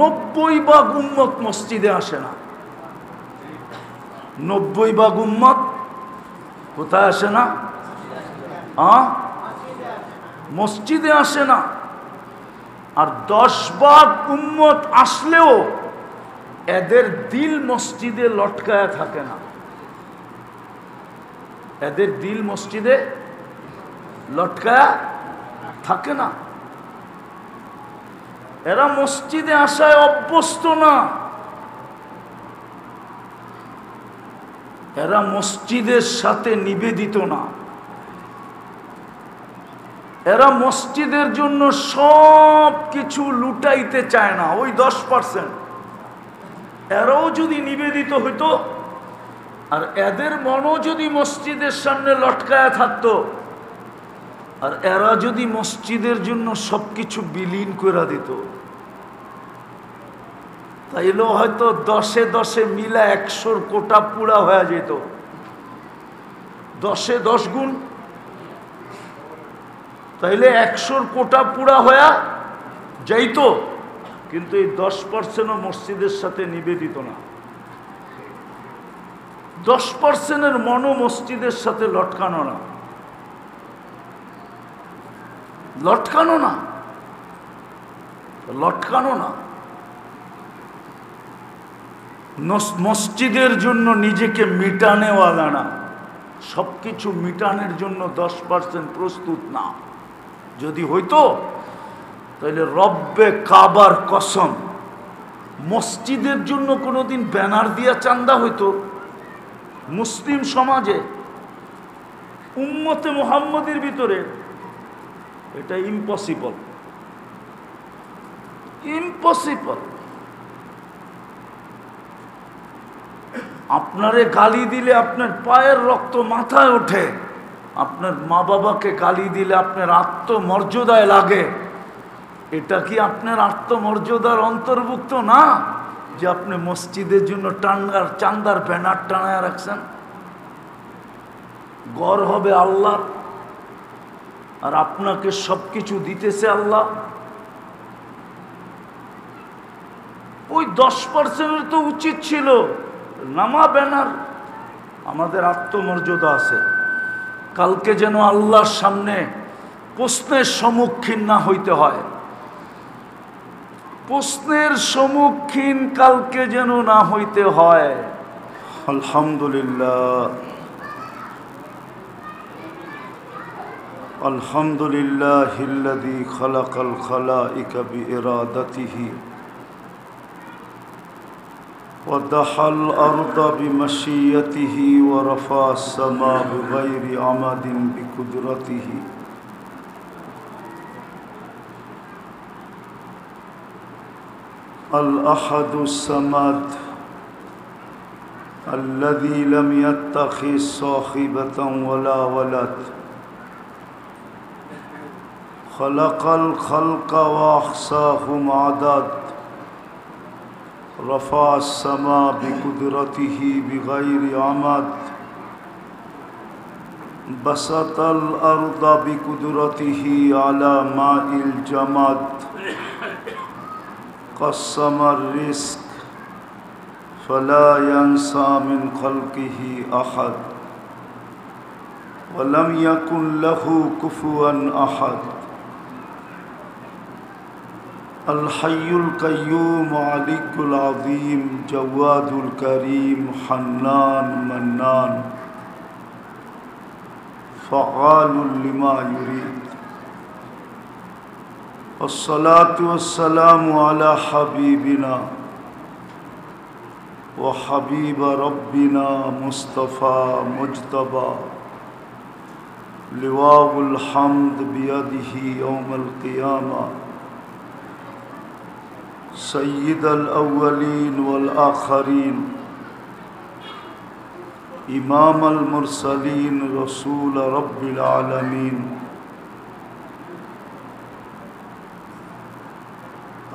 90 ভাগ উম্মত মসজিদে আসে না। 90 ভাগ উম্মত কোথায় আসে না? মসজিদে আসে না। আর 10 ভাগ উম্মত আসলেও এদের দিল মসজিদে লটকায়া থাকে না। এদের দিল মসজিদে লটকায়া থাকে না। এরা মসজিদে আসায় অভ্যস্ত না। এরা মসজিদের সাথে নিবেদিত না। এরা মসজিদের জন্য সব কিছু লুটাইতে চায় না। ওই 10%। এরাও যদি নিবেদিত হইতো, আর এদের মনও যদি মসজিদের সামনে লটকায়া থাকতো, আর এরা যদি মসজিদের জন্য সবকিছু বিলীন করে দিত, তাইলেও হয়তো 10-এ 10 মিলা 100 কোটা পুরা হয়ে যেত। 10-এ 10 গুণ, তাইলে 100 কোটা পুরা হয়ে যাইত। কিন্তু এই 10%ও মসজিদের সাথে নিবেদিত না। 10%-এর মনও মসজিদের সাথে লটকানো না। লটকানো না, লটকানো না। মসজিদের জন্য নিজেকে মিটানেওয়ালা না। সবকিছু মিটানের জন্য 10% প্রস্তুত না। যদি হইতো তাহলে রব্বে কাবার কসম, মসজিদের জন্য কোনোদিন ব্যানার দিয়া চান্দা হইতো? মুসলিম সমাজে, উম্মতে মুহাম্মদের ভিতরে এটা ইম্পসিবল। ইম্পসিবল। আপনারে গালি দিলে আপনার পায়ের রক্ত মাথায় ওঠে। আপনার মা বাবাকে গালি দিলে আপনার আত্মমর্যাদায় লাগে। এটা কি আপনার আত্মমর্যাদার অন্তর্ভুক্ত না যে আপনি মসজিদের জন্য চান্দার ব্যানার টানায় রাখছেন? গড় হবে আল্লাহ, আর আপনাকে সবকিছু দিতেছে আল্লাহ। ওই 10%-এর তো উচিত ছিল নামা ব্যানার। আমাদের আত্মমর্যাদা আছে, কালকে যেন আল্লাহর সামনে প্রশ্নের সম্মুখীন না হইতে হয়। প্রশ্নের সম্মুখীন কালকে যেন না হইতে হয়। আলহামদুলিল্লাহ, আলহামদুলিল্লাহিল্লাযী খালাকাল খালাইকা বিইরাদাতিহি ওয়া দাহাল আরদা বিমাশিয়াতিহি ওয়া রাফা'আস সামা বিগাইরি আমাদিন বিকুদরাতিহি। الأحد الصمد الذي لم يتخذ صاحبة ولا ولد خلق الخلق وأحصاهم عدد رفع السماء بقدرته بغير عمد بسط الأرض بقدرته على ماء الجمد قسم الرزق فلا ينسى من خلقه أحد ولم يكن له كفوا أحد الحي القيوم علي العظيم جواد الكريم حنان منان فعال لما يريد. والصلاة والسلام على حبيبنا وحبيب ربنا مصطفى مجتبى لواء الحمد بيده يوم القيامة سيد الأولين والآخرين إمام المرسلين رسول رب العالمين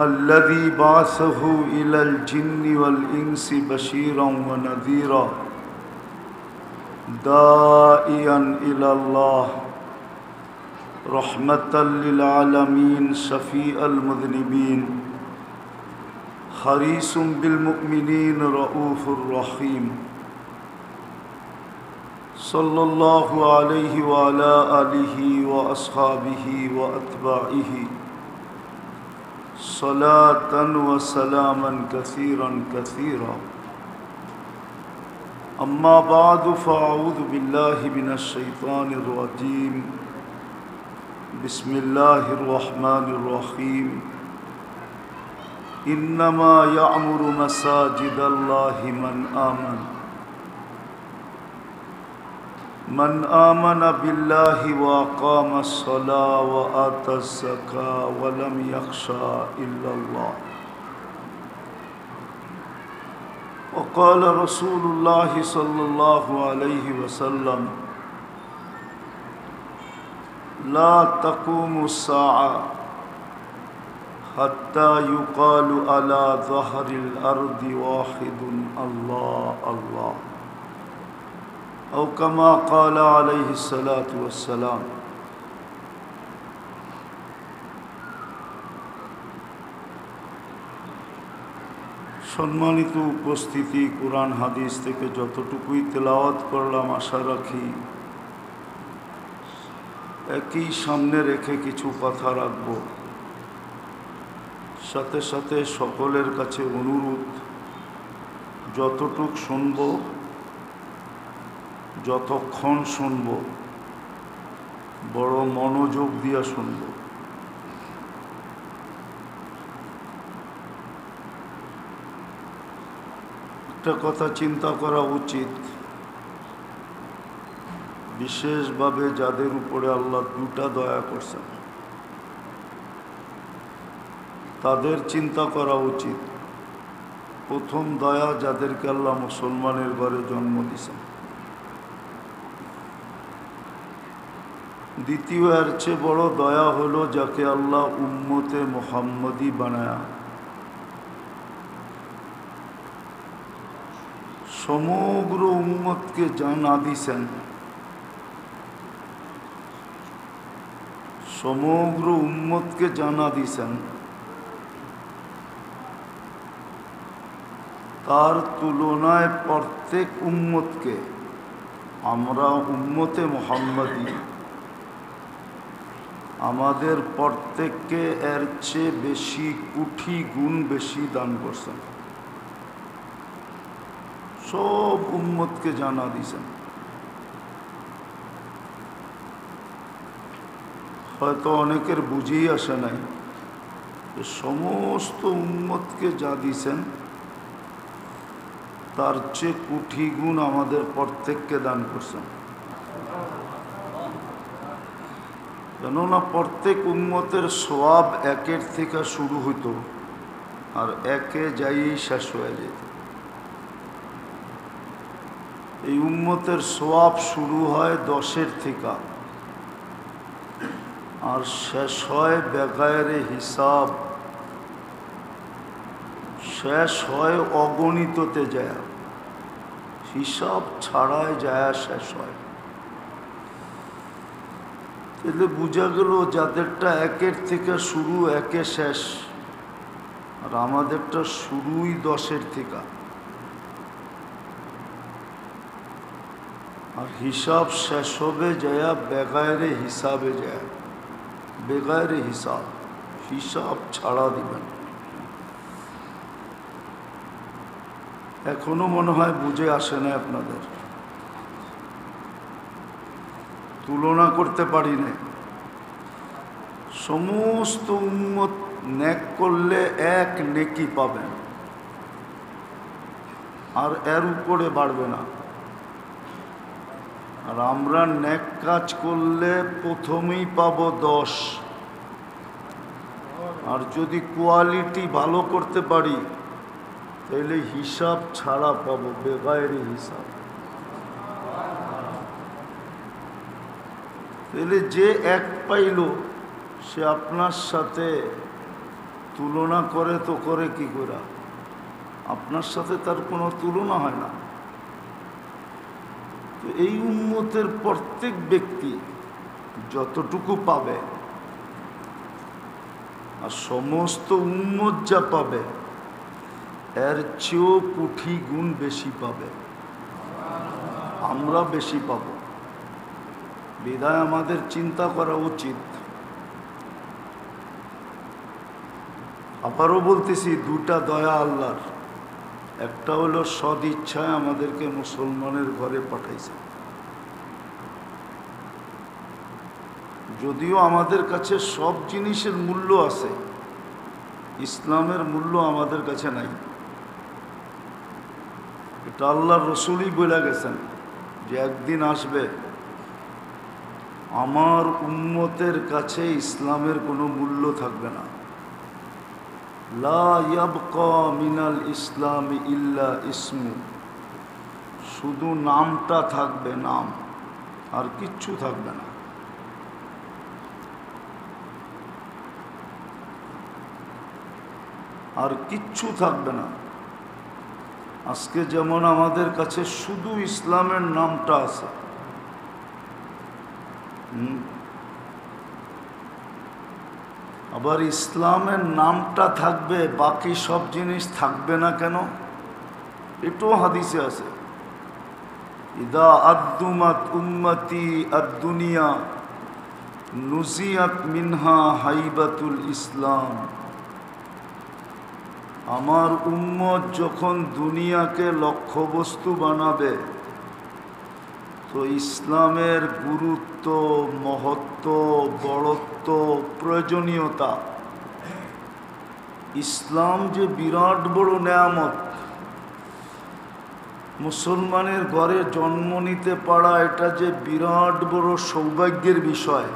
الذي بعثه إلى الجن والإنس بشيرا ونذيرا داعيا إلى الله رحمة للعالمين شفيع المذنبين حريص بالمؤمنين رؤوف رحيم صلى الله عليه وعلى آله وأصحابه وأتباعه صلاة وسلاما كثيرا كثيرا أما بعد فأعوذ بالله من الشيطان الرجيم بسم الله الرحمن الرحيم إنما يعمر مساجد الله من آمن بالله وأقام الصلاة وآتى الزكاة ولم يخشى إلا الله وقال رسول الله صلى الله عليه وسلم لا تقوم الساعة حتى يقال على ظهر الأرض واحد الله الله أو كما قال عليه الصلاة والسلام সম্মানিত উপস্থিতি, কুরআন হাদিস থেকে যতটুকুই তেলাওয়াত করলাম আশা রাখি একই সামনে রেখে কিছু কথা রাখব। সাথে সাথে সকলের কাছে অনুরোধ, যতটুক শুনব, যতক্ষণ শুনব, বড় মনোযোগ দিয়া শুনব। একটা কথা চিন্তা করা উচিত, বিশেষভাবে যাদের উপরে আল্লাহ দুটা দয়া করছেন তাদের চিন্তা করা উচিত। প্রথম দয়া যাদেরকে আল্লাহ মুসলমানের ঘরে জন্ম দিয়েছেন, দ্বিতীয় এর চেয়ে বড় দয়া হলো যাকে আল্লাহ উম্মতে মুহাম্মদী বানায়া সমগ্র উম্মতকে জানা দিছেন, সমগ্র উম্মতকে জানা দিছেন তার তুলনায় প্রত্যেক উম্মতকে, আমরা উম্মতে মুহাম্মদী, আমাদের প্রত্যেককে এর চেয়ে বেশি কোটি গুণ বেশি দান করছেন, সব উম্মতকে জানা দিয়েছেন। হয়তো অনেকের বুঝেই আসে নাই যে সমস্ত উম্মতকে যা দিয়েছেন তার চেয়ে কোটি গুণ আমাদের প্রত্যেককে দান করছেন। কেননা প্রত্যেক উম্মতের সওয়াব একের থেকে শুরু হইতো আর একে যাইয়েই শেষ হয়ে যেত। এই উম্মতের সওয়াব শুরু হয় 10-এর থেকে আর শেষ হয় বেগায়েরে হিসাব, শেষ হয় অগণিততে যায়, হিসাব ছাড়াই যায় শেষ হয়। তাহলে বোঝা গেল যাদেরটা একের থেকে শুরু একে শেষ, আর আমাদেরটা শুরুই 10-এর থেকে, আর হিসাব শেষ হবে যায় বেগায়েরে হিসাবে যায়, বেগায়েরে হিসাব, হিসাব ছাড়া দিবেন। এখনো মনে হয় বুঝে আসে না আপনাদের, তুলনা করতে পারি না। সমস্ত উম্মত নেক করলে এক নেকি পাবেন আর এর উপরে বাড়বে না, আর আমরা নেক কাজ করলে প্রথমেই পাবো 10, আর যদি কোয়ালিটি ভালো করতে পারি তাহলে হিসাব ছাড়া পাবো, বেগায়েরে হিসাব। তাহলে যে এক পাইল সে আপনার সাথে তুলনা করে তো করে কি করে? আপনার সাথে তার কোনো তুলনা হয় না। তো এই উম্মতের প্রত্যেক ব্যক্তি যতটুকু পাবে আর সমস্ত উম্মত যা পাবে এর চেয়েও কোটি গুণ বেশি পাবে, আমরা বেশি পাব। বিধায় আমাদের চিন্তা করা উচিত। আবারও বলতেছি, দুটা দয়া আল্লাহর। একটা হলো সদ ইচ্ছায় আমাদেরকে মুসলমানের ঘরে পাঠাইছে। যদিও আমাদের কাছে সব জিনিসের মূল্য আছে, ইসলামের মূল্য আমাদের কাছে নাই। এটা আল্লাহর রসুলই বলে গেছেন যে একদিন আসবে আমার উম্মতের কাছে ইসলামের কোনো মূল্য থাকবে না। লা ইয়াবকা মিনাল ইসলামি ইল্লা ইসমু, শুধু নামটা থাকবে, নাম, আর কিচ্ছু থাকবে না। আর কিচ্ছু থাকবে না। আজকে যেমন আমাদের কাছে শুধু ইসলামের নামটা আছে, আবার ইসলামের নামটা থাকবে, বাকি সব জিনিস থাকবে না কেন? এটাও হাদিসে আছে। ইদা আদ্দুমাত উম্মতি আদ-দুনিয়া নুজিয়াত মিনহা হাইবাতুল ইসলাম। আমার উম্মত যখন দুনিয়াকে লক্ষ্যবস্তু বানাবে, তো ইসলামের গুরুত্ব, মহত্ব, বড়ত্ব, প্রয়োজনীয়তা, ইসলাম যে বিরাট বড় নেয়ামত, মুসলমানের ঘরে জন্ম নিতে পারা এটা যে বিরাট বড় সৌভাগ্যের বিষয়।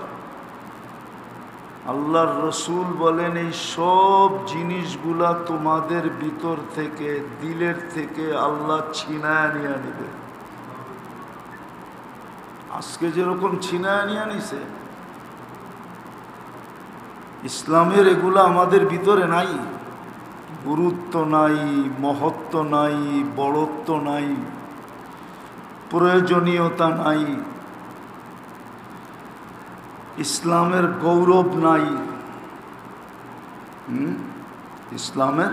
আল্লাহর রসুল বলেন, এই সব জিনিসগুলা তোমাদের ভিতর থেকে, দিলের থেকে আল্লাহ ছিনায় নিয়ে নেবে। আজকে যেরকম ছিনায় নিয়ে নিছে, ইসলামের এগুলা আমাদের ভিতরে নাই। গুরুত্ব নাই, মহত্ব নাই, বড়ত্ব নাই, প্রয়োজনীয়তা নাই, ইসলামের গৌরব নাই। ইসলামের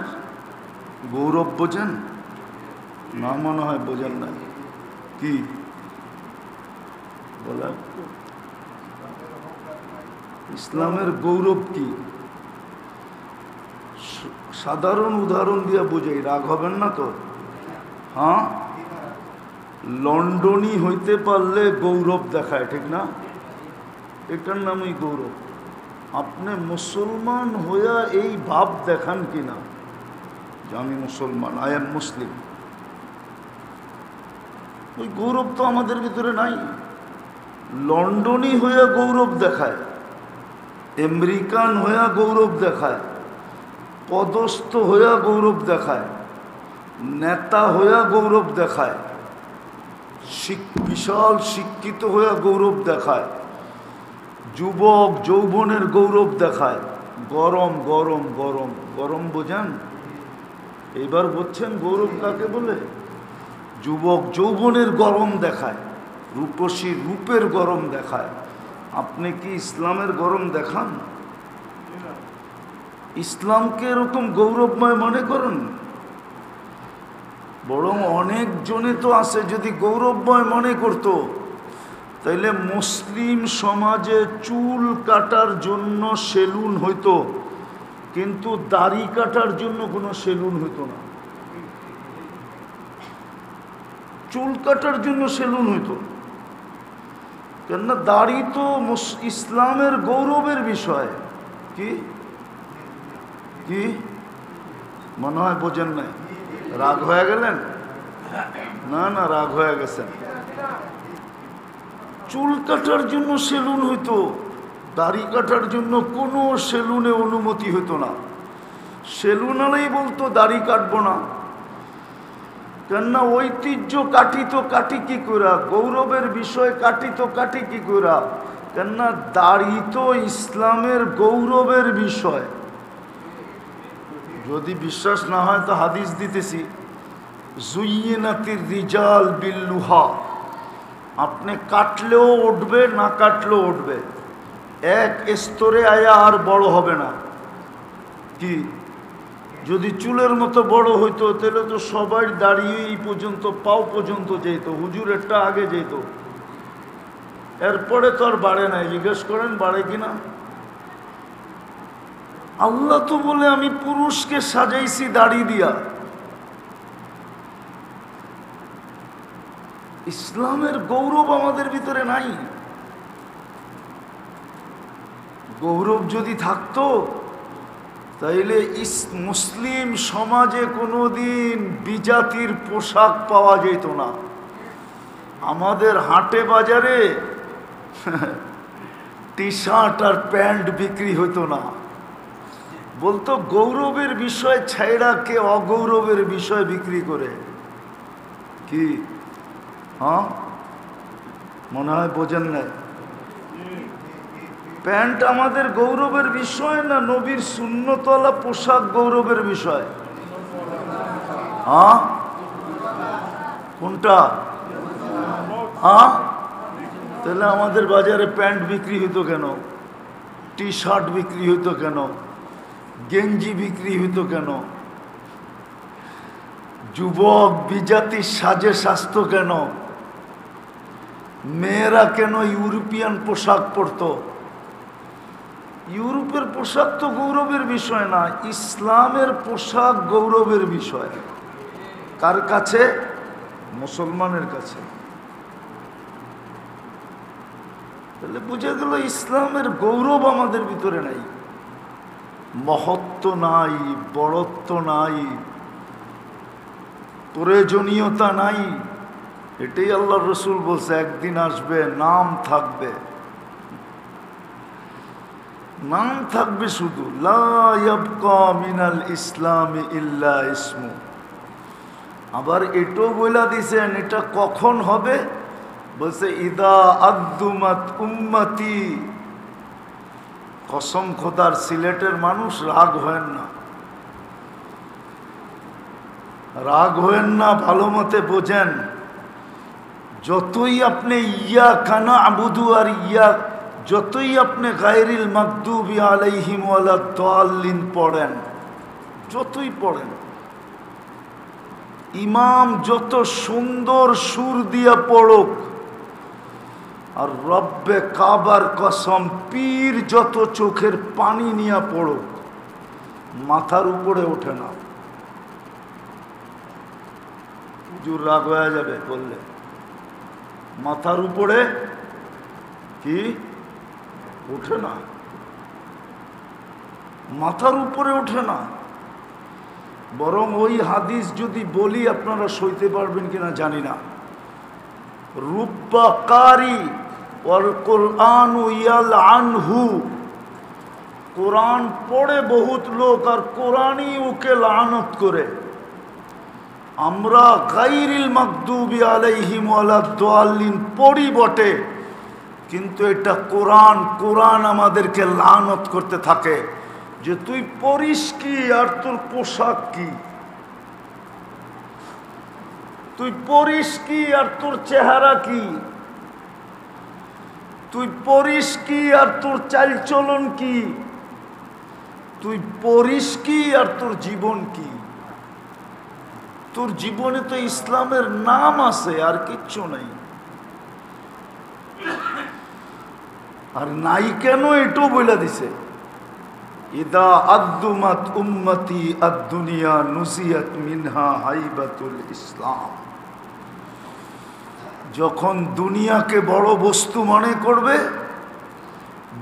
গৌরব বোঝেন না? মনে হয় বোঝেন না। কি বলা? ইসলামের গৌরব কি? সাধারণ উদাহরণ দিয়ে বুঝাই, রাগ হবেন না তো? হ্যাঁ, লন্ডনী হইতে পারলে গৌরব দেখায়, ঠিক না? এটার নামই গৌরব। আপনি মুসলমান হইয়া এই ভাব দেখান কিনা যে আমি মুসলমান, আই এম মুসলিম, ওই গৌরব তো আমাদের ভিতরে নাই। লন্ডনী হইয়া গৌরব দেখায়, আমেরিকান হইয়া গৌরব দেখায়, পদস্থ হইয়া গৌরব দেখায়, নেতা হইয়া গৌরব দেখায়, বিশাল শিক্ষিত হইয়া গৌরব দেখায়, যুবক যৌবনের গৌরব দেখায়। গরম গরম গরম গরম বোঝেন? এইবার বুঝছেন গৌরব কাকে বলে? যুবক যৌবনের গরম দেখায়, রূপসী রূপের গরম দেখায়। আপনি কি ইসলামের গরম দেখান? ইসলামকে এরকম গৌরবময় মনে করেন? বরং অনেক জনে তো আছে, যদি গৌরবময় মনে করতো তাইলে মুসলিম সমাজে চুল কাটার জন্য সেলুন হইতো, কিন্তু দাড়ি কাটার জন্য কোনো সেলুন হইতো না। চুল কাটার জন্য সেলুন হইতো, কেননা দাড়ি তো ইসলামের গৌরবের বিষয়। কি কি মনে হয় বোঝেন নাই? রাগ হয়ে গেলেন? না না, রাগ হয়ে গেছেন। চুল কাটার জন্য সেলুন হইতো, দাড়ি কাটার জন্য কোনো সেলুনে অনুমতি হইতো না। সেলুন আলাই বলতো দাড়ি কাটবো না, কেননা ঐতিহ্য কাটিত কাটি কি করা, গৌরবের বিষয় কাটিত কাটি কি করা, কেননা দাড়ি তো ইসলামের গৌরবের বিষয়। যদি বিশ্বাস না হয় তো হাদিস দিতেছি, জুইয়িনাতির রিজাল বিল্লুহা, আপনি কাটলেও উঠবে, না কাটলেও উঠবে, এক স্তরে আয়া আর বড় হবে না। কি যদি চুলের মতো বড় হইতো তাহলে তো সবাই দাঁড়িয়ে এই পর্যন্ত পাও পর্যন্ত যেত, হুজুরেরটা আগে যেত, এরপরে তো আর বাড়ে নাই। জিজ্ঞেস করেন বাড়ে কিনা? আল্লাহ তো বলে আমি পুরুষকে সাজাইছি দাড়ি দিয়া। ইসলামের গৌরব আমাদের ভিতরে নাই। গৌরব যদি থাকতো তাইলে মুসলিম সমাজে কোনোদিন বিজাতির পোশাক পাওয়া যেত না। আমাদের হাটে বাজারে টি শার্ট আর প্যান্ট বিক্রি হতো না। বলতো গৌরবের বিষয় ছাইড়া কে অগৌরবের বিষয় বিক্রি করে। কি হ্যাঁ, মনে হয় বোঝেন নাই? প্যান্ট আমাদের গৌরবের বিষয় না নবীর সুন্নতওয়ালা পোশাক গৌরবের বিষয়? হ্যাঁ, কোনটা? হ্যাঁ, তাহলে আমাদের বাজারে প্যান্ট বিক্রি হইতো কেন? টি শার্ট বিক্রি হইতো কেন? গেঞ্জি বিক্রি হইতো কেন? যুবক বিজাতির সাজে সাজতো কেন? মেয়েরা কেন ইউরোপিয়ান পোশাক পরতো? ইউরোপের পোশাক তো গৌরবের বিষয় না, ইসলামের পোশাক গৌরবের বিষয়। কার কাছে? মুসলমানের কাছে। তাহলে বুঝে গেল ইসলামের গৌরব আমাদের ভিতরে নাই, মহত্ব নাই, বড়ত্ব নাই, প্রয়োজনীয়তা নাই। এটাই আল্লাহ রসুল বলছে একদিন আসবে, নাম থাকবে, নাম থাকবে শুধু, লা ইয়াবকা মিনাল ইসলামি ইল্লা ইসমু। আবার এটাও বইলা দিছেন এটা কখন হবে, বলছে ইদা আদ্দুমাত উম্মতি। কসম খোদার, সিলেটের মানুষ রাগ হয়েন না, রাগ হয়েন না, ভালো মতে বোঝেন। যতই আপনি ইয়া কানা আবুদু আর ইয়া, যতই আপনি গায়রিল মাগদুবি আলাইহিম ওয়ালাদ দাল্লিন পড়েন, যতই পড়েন, ইমাম যত সুন্দর সুর দিয়া পড়ুক, আর রব্বে কাবার কসম পীর যত চোখের পানি নিয়ে পড়ুক, মাথার উপরে ওঠে না। হুজুর রাগ হয়ে যাবে বললে, মাথার উপরে কি ওঠে না, মাথার উপরে ওঠে না। বরং ওই হাদিস যদি বলি আপনারা সইতে পারবেন কিনা জানি না। রুব্বা কারি ওয়াল কুরআনু ইয়ালআনহু, কোরআন পড়ে বহুত লোক আর কোরআনই ওকে লানত করে। আমরা গায়রিল মাগদুবি আলাইহিম ওয়ালাদ দাল্লিন পড়ি বটে, কিন্তু এটা কোরআন, কোরআন আমাদেরকে লানত করতে থাকে যে তুই পড়িস কি আর তোর পোশাক কি, তুই পড়িস কি আর তোর চেহারা কি, তুই পড়িস কি আর তোর চালচলন কি, তুই পড়িস কি আর তোর জীবন কি। তোর জীবনে তো ইসলামের নাম আছে আর কিচ্ছু নাই। আর নাই কেন এটাও বলে দিছে, ইদা আদ্দুমাত উম্মতি আদ-দুনিয়া নুসিয়াত মিনহা হাইবাতুল ইসলাম। যখন দুনিয়াকে বড় বস্তু মনে করবে,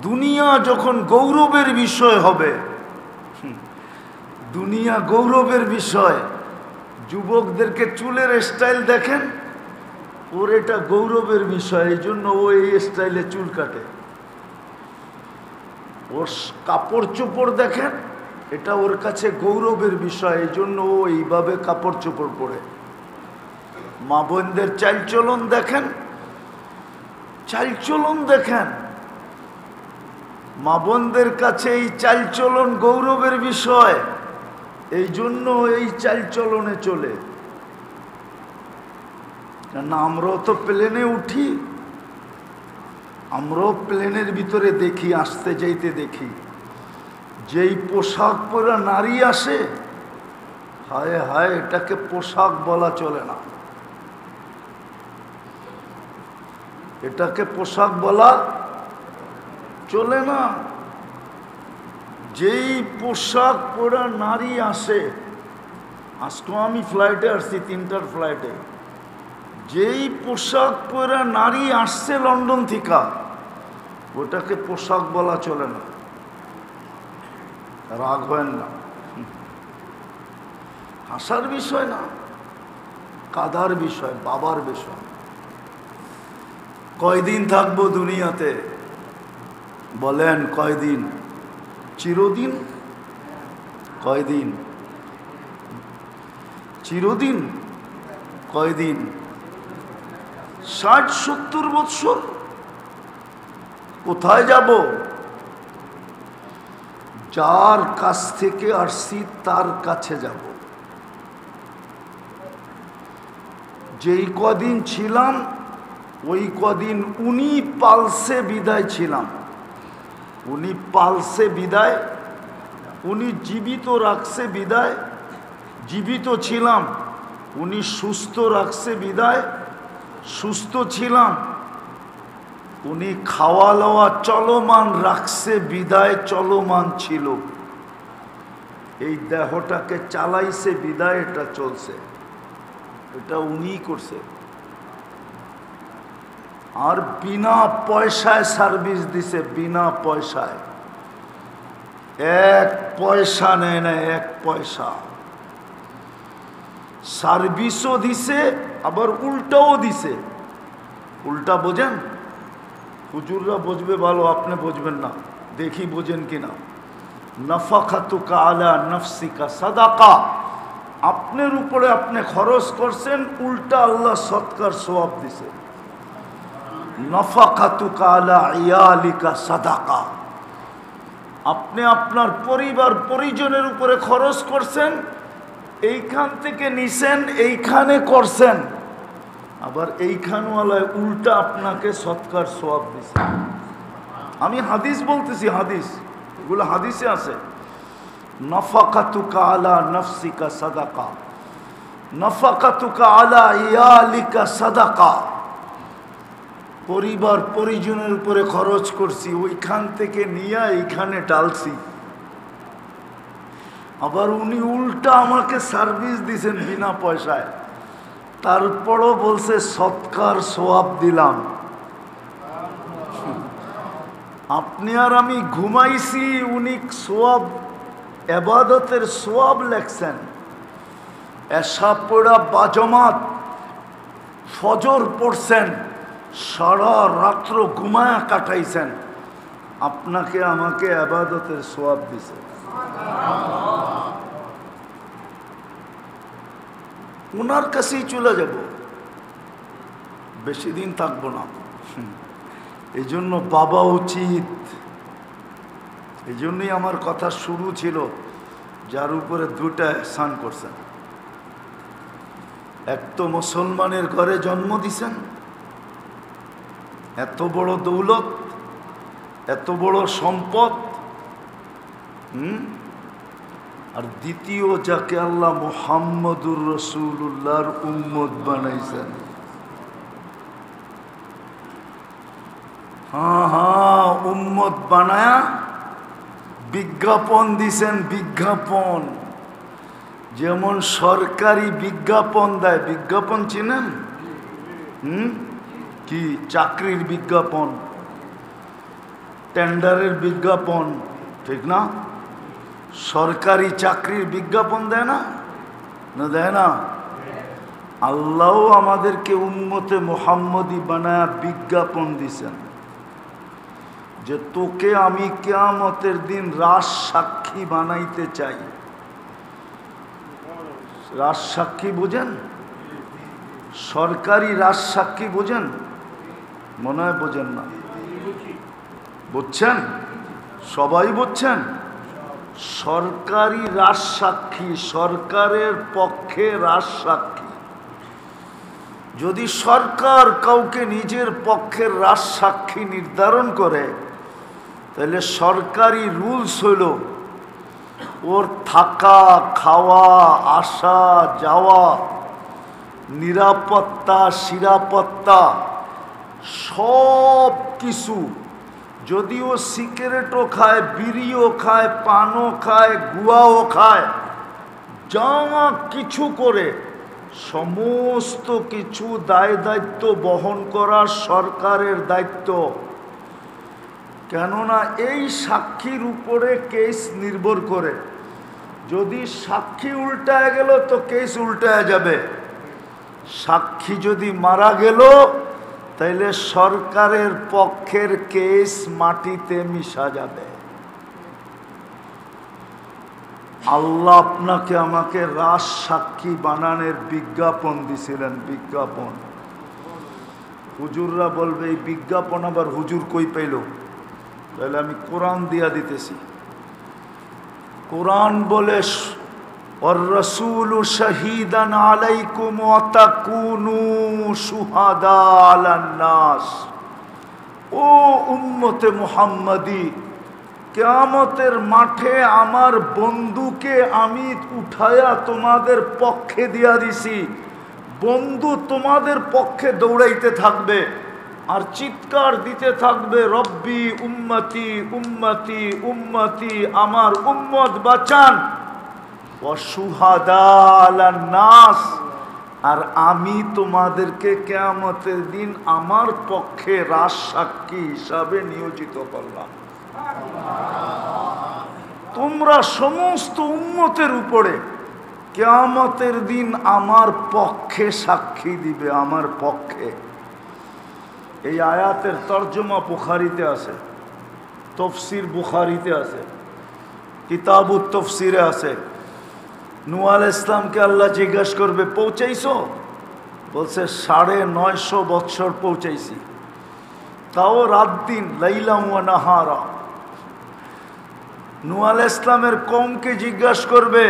দুনিয়া যখন গৌরবের বিষয় হবে, দুনিয়া গৌরবের বিষয়। যুবকদেরকে চুলের স্টাইল দেখেন, ওর এটা গৌরবের বিষয়, এই জন্য ও এই স্টাইলে চুল কাটে। ওর কাপড় চোপড় দেখেন, এটা ওর কাছে গৌরবের বিষয়, এই জন্য ও এইভাবে কাপড় চোপড় পরে। মা বোনদের চালচলন দেখেন, চালচলন দেখেন, মা বোনদের কাছে এই চালচলন গৌরবের বিষয়, এই জন্য এই চালচলনে চলে। কেন আমরাও তো প্লেনে উঠি, আমরাও প্লেনের ভিতরে দেখি, আসতে যাইতে দেখি, যেই পোশাক পরা নারী আসে হায় হায়, এটাকে পোশাক বলা চলে না, এটাকে পোশাক বলা চলে না। যেই পোশাক পরা নারী আসে, আজকে আমি ফ্লাইটে আসছি, 3টার ফ্লাইটে, যেই পোশাক পরা নারী আসছে লন্ডন থেকে, ওটাকে পোশাক বলা চলে না। রাগ হয় না, হাসার বিষয় না, কাদার বিষয়, বাবার বিষয়। কয়দিন থাকবো দুনিয়াতে বলেন? কয়দিন? চিরদিন? কয়দিন? চিরদিন? কয়দিন? 60-70 বৎসর। কোথায় যাব? যার কাছ থেকে আসছি তার কাছে যাব। যেই কদিন ছিলাম ওই কদিন উনি পালসে বিদায় ছিলাম, উনি পালসে বিদায়, উনি জীবিত রাখছে বিদায়, জীবিত ছিলাম, উনি সুস্থ রাখছে বিদায়, সুস্থ ছিলাম, উনি খাওয়া লওয়া চলমান রাখছে বিদায়, চলমান ছিল। এই দেহটাকে চালাইছে বিদায়, এটা চলছে, এটা উনিই করছে। আর বিনা পয়সায় সার্ভিস দিছে, বিনা পয়সায়, 1 পয়সা নেয় না, 1 পয়সা। সার্ভিসও দিছে, আবার উল্টাও দিছে। উল্টা বোঝেন? হুজুররা বুঝবে ভালো, আপনি বুঝবেন না, দেখি বোঝেন কিনা। নাফাকাতুকা আলা নফসিকা সাদাকা, আপনার উপরে আপনি খরচ করছেন, উল্টা আল্লাহ সৎকার সওয়াব দিছে। নাফাকাতুকা আলা ইয়ালিকা সাদাকা, আপনি আপনার পরিবার পরিজনের উপরে খরচ করছেন, এইখান থেকে নিছেন, এইখানে করছেন, আবার এইখানওয়ালায় উল্টা আপনাকে সৎকার সওয়াব দিছে। আমি হাদিস বলতেছি, হাদিস, এগুলো হাদিসে আছে। নাফাকাতুকা আলা নফসিকা সাদাকা, নাফাকাতুকা আলা ইয়ালিকা সাদাকা, পরিবার পরিজনের উপরে খরচ করছি, ওইখান থেকে নিয়ে এইখানে ডালছি। আবার উনি উল্টা আমাকে সার্ভিস দিছেন বিনা পয়সায়, তারপরও বলছে সৎকার সওয়াব দিলাম। আপনি আর আমি ঘুমাইছি, উনি সওয়াব, ইবাদতের সওয়াব লেখছেন। এশা পড়া বাজমাত, ফজর পড়ছেন, সারা রাত্র ঘুমায়া কাটাইছেন, আপনাকে আমাকে ইবাদতের সওয়াব দিছে। ওনার কাছেই চলে যাব, বেশি দিন থাকবো না। এই জন্য বাবা উচিত, এই জন্যই আমার কথা শুরু ছিল, যার উপরে 2টা ইহসান করছেন। এক তো মুসলমানের ঘরে জন্ম দিছেন, এত বড় দৌলত, এত বড় সম্পদ, আর দ্বিতীয় যাকে আল্লাহ মুহাম্মদুর রাসূলুল্লাহর উম্মত বানাইছেন। হ্যাঁ, উম্মত বানায়া বিজ্ঞাপন দিছেন। বিজ্ঞাপন যেমন সরকারি বিজ্ঞাপন দেয়, বিজ্ঞাপন চিনেন? কি? চাকরির বিজ্ঞাপন, টেন্ডারের বিজ্ঞাপন, ঠিক না? সরকারি চাকরির বিজ্ঞাপন দেয় না? না দেয় না? আল্লাহ আমাদেরকে উম্মতে মুহাম্মদী বানায়া বিজ্ঞাপন দিছেন যে তোকে আমি কিয়ামতের দিন রাজ সাক্ষী বানাইতে চাই। রাজ সাক্ষী বুঝেন? সরকারি রাজ সাক্ষী বুঝেন? মনে হয় বোঝেন না। বুঝছেন? সবাই বুঝছেন? সরকারি রাজ সাক্ষী, সরকারের পক্ষে রাজ সাক্ষী। যদি সরকার কাউকে নিজের পক্ষের রাজ সাক্ষী নির্ধারণ করে, তাহলে সরকারি রুলস হইল ওর থাকা খাওয়া আসা যাওয়া নিরাপত্তা নিরাপত্তা সব কিছু, যদিও সিগারেটও খায়, বিড়িও খায়, পানও খায়, গুয়াও খায়, যা কিছু করে সমস্ত কিছু দায় দায়িত্ব বহন করা সরকারের দায়িত্ব। কেননা এই সাক্ষীর উপরে কেস নির্ভর করে। যদি সাক্ষী উল্টায় গেল তো কেস উল্টায় যাবে, সাক্ষী যদি মারা গেল তাইলে সরকারের পক্ষের কেস মাটিতে মিশা যাবে। আল্লাহ আপনাকে আমাকে রাজ সাক্ষী বানানোর বিজ্ঞাপন দিছিলেন, বিজ্ঞাপন। হুজুররা বলবে এই বিজ্ঞাপন আবার হুজুর কই পাইল? তাহলে আমি কোরআন দিয়া দিতেছি। কোরআন বলে والرسول شهيدا عليكم وتكونوا شهداء على الناس। ও উম্মতে মুহাম্মাদি, কিয়ামতের মাঠে আমার বন্ধুকে আমি উঠায়া তোমাদের পক্ষে দিয়া দিছি। বন্ধু তোমাদের পক্ষে দৌড়াইতে থাকবে আর চিৎকার দিতে থাকবে, রব্বি উম্মতি উম্মতি উম্মতি, আমার উম্মত বাঁচান। ওয়াশুহাদা আলান নাস, আর আমি তোমাদেরকে কিয়ামতের দিন আমার পক্ষে রাজ সাক্ষী হিসাবে নিয়োজিত করলাম। তোমরা সমস্ত উম্মতের উপরে কিয়ামতের দিন আমার পক্ষে সাক্ষী দিবে, আমার পক্ষে। এই আয়াতের তর্জমা বুখারীতে আছে, তফসির বুখারীতে আছে, কিতাবুত তফসিরে আছে। নূহ আলাইহিস সালামকে আল্লাহ জিজ্ঞাসা করবে পৌঁছাইছো? বলছে 950 বৎসর পৌঁছাইছি, তাও রাত দিন, লাইলা ওয়া নাহারা। নূহ আলাইহিস সালামের কওমকে জিজ্ঞাসা করবে,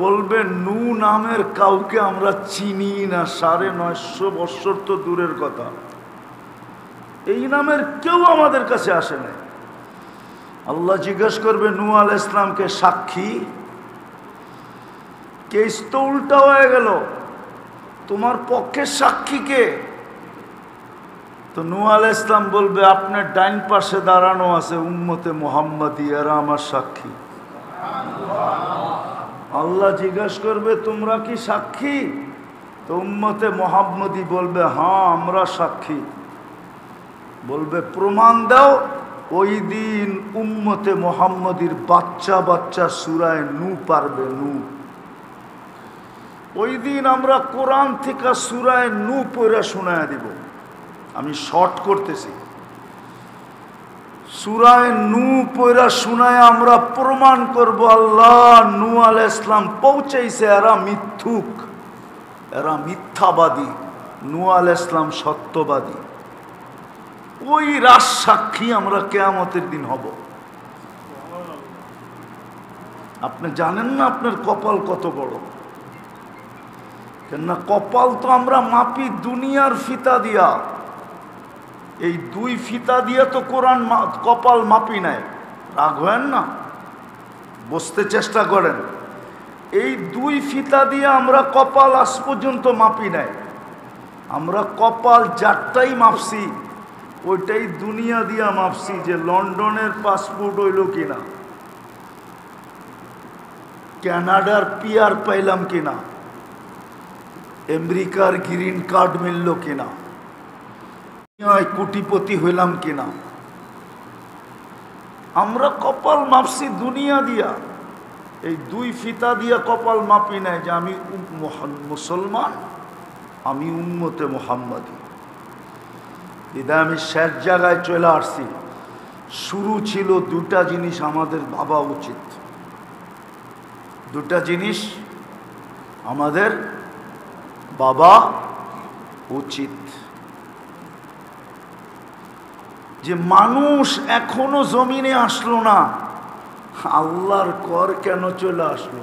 বলবে নূহ নামের কাউকে আমরা চিনি না, 950 বৎসর তো দূরের কথা, এই নামের কেউ আমাদের কাছে আসে না। আল্লাহ জিজ্ঞাসা করবে নূহ আলাইহিস সালামকে, সাক্ষী? কেস তো উল্টা হয়ে গেল, তোমার পক্ষে সাক্ষী কে? তো নূহ আলাইহিস সালাম বলবে আপনার ডাইন পাশে দাঁড়ানো আছে উম্মতে মুহাম্মাদি, এরা আমার সাক্ষী। আল্লাহ জিজ্ঞাসা করবে তোমরা কি সাক্ষী? তো উম্মতে মুহাম্মাদি বলবে হ্যাঁ আমরা সাক্ষী। বলবে প্রমাণ দাও। ওই দিন উম্মতে মুহাম্মাদির বাচ্চা বাচ্চা সূরায়ে নূহ পারবে, নূহ। ওই দিন আমরা কোরআন থেকে সূরায়ে নূহ পড়ে শোনায় দিব। আমি শর্ট করতেছি, সূরায়ে নূহ পড়ে শোনায় আমরা প্রমাণ করব আল্লাহ নূহ আলাইহিস সালাম পৌঁছাইছে, এরা মিথ্যুক, এরা মিথ্যাবাদী, নূহ আলাইহিস সালাম সত্যবাদী। ওই রাজ সাক্ষী আমরা কিয়ামতের দিন হব। আপনি জানেন না আপনার কপাল কত বড়? কেননা কপাল তো আমরা মাপি দুনিয়ার ফিতা দিয়া, এই দুই ফিতা দিয়া তো কোরআন কপাল মাপি নাই। রাগ হয় না, বুঝতে চেষ্টা করেন। এই দুই ফিতা দিয়ে আমরা কপাল আজ পর্যন্ত মাপি নাই। আমরা কপাল যারটাই মাপছি ওইটাই দুনিয়া দিয়া মাপছি, যে লন্ডনের পাসপোর্ট হইল কিনা, কানাডার পিআর পাইলাম কিনা, আমেরিকার গ্রিন কার্ড মিলল কিনা, কোটিপতি হইলাম কিনা। আমরা কপাল মাপছি দুনিয়া দিয়া, এই দুই ফিতা দিয়া কপাল মাপি নাই যে আমি মুসলমান, আমি উম্মতে মুহাম্মাদি। বিদায় আমি শেষ জায়গায় চলে আসছি। শুরু ছিল দুটা জিনিস আমাদের ভাবা উচিত, দুটা জিনিস আমাদের ভাবা উচিত। যে মানুষ এখনো জমিনে আসলো না, আল্লাহর কর কেন চলে আসলো?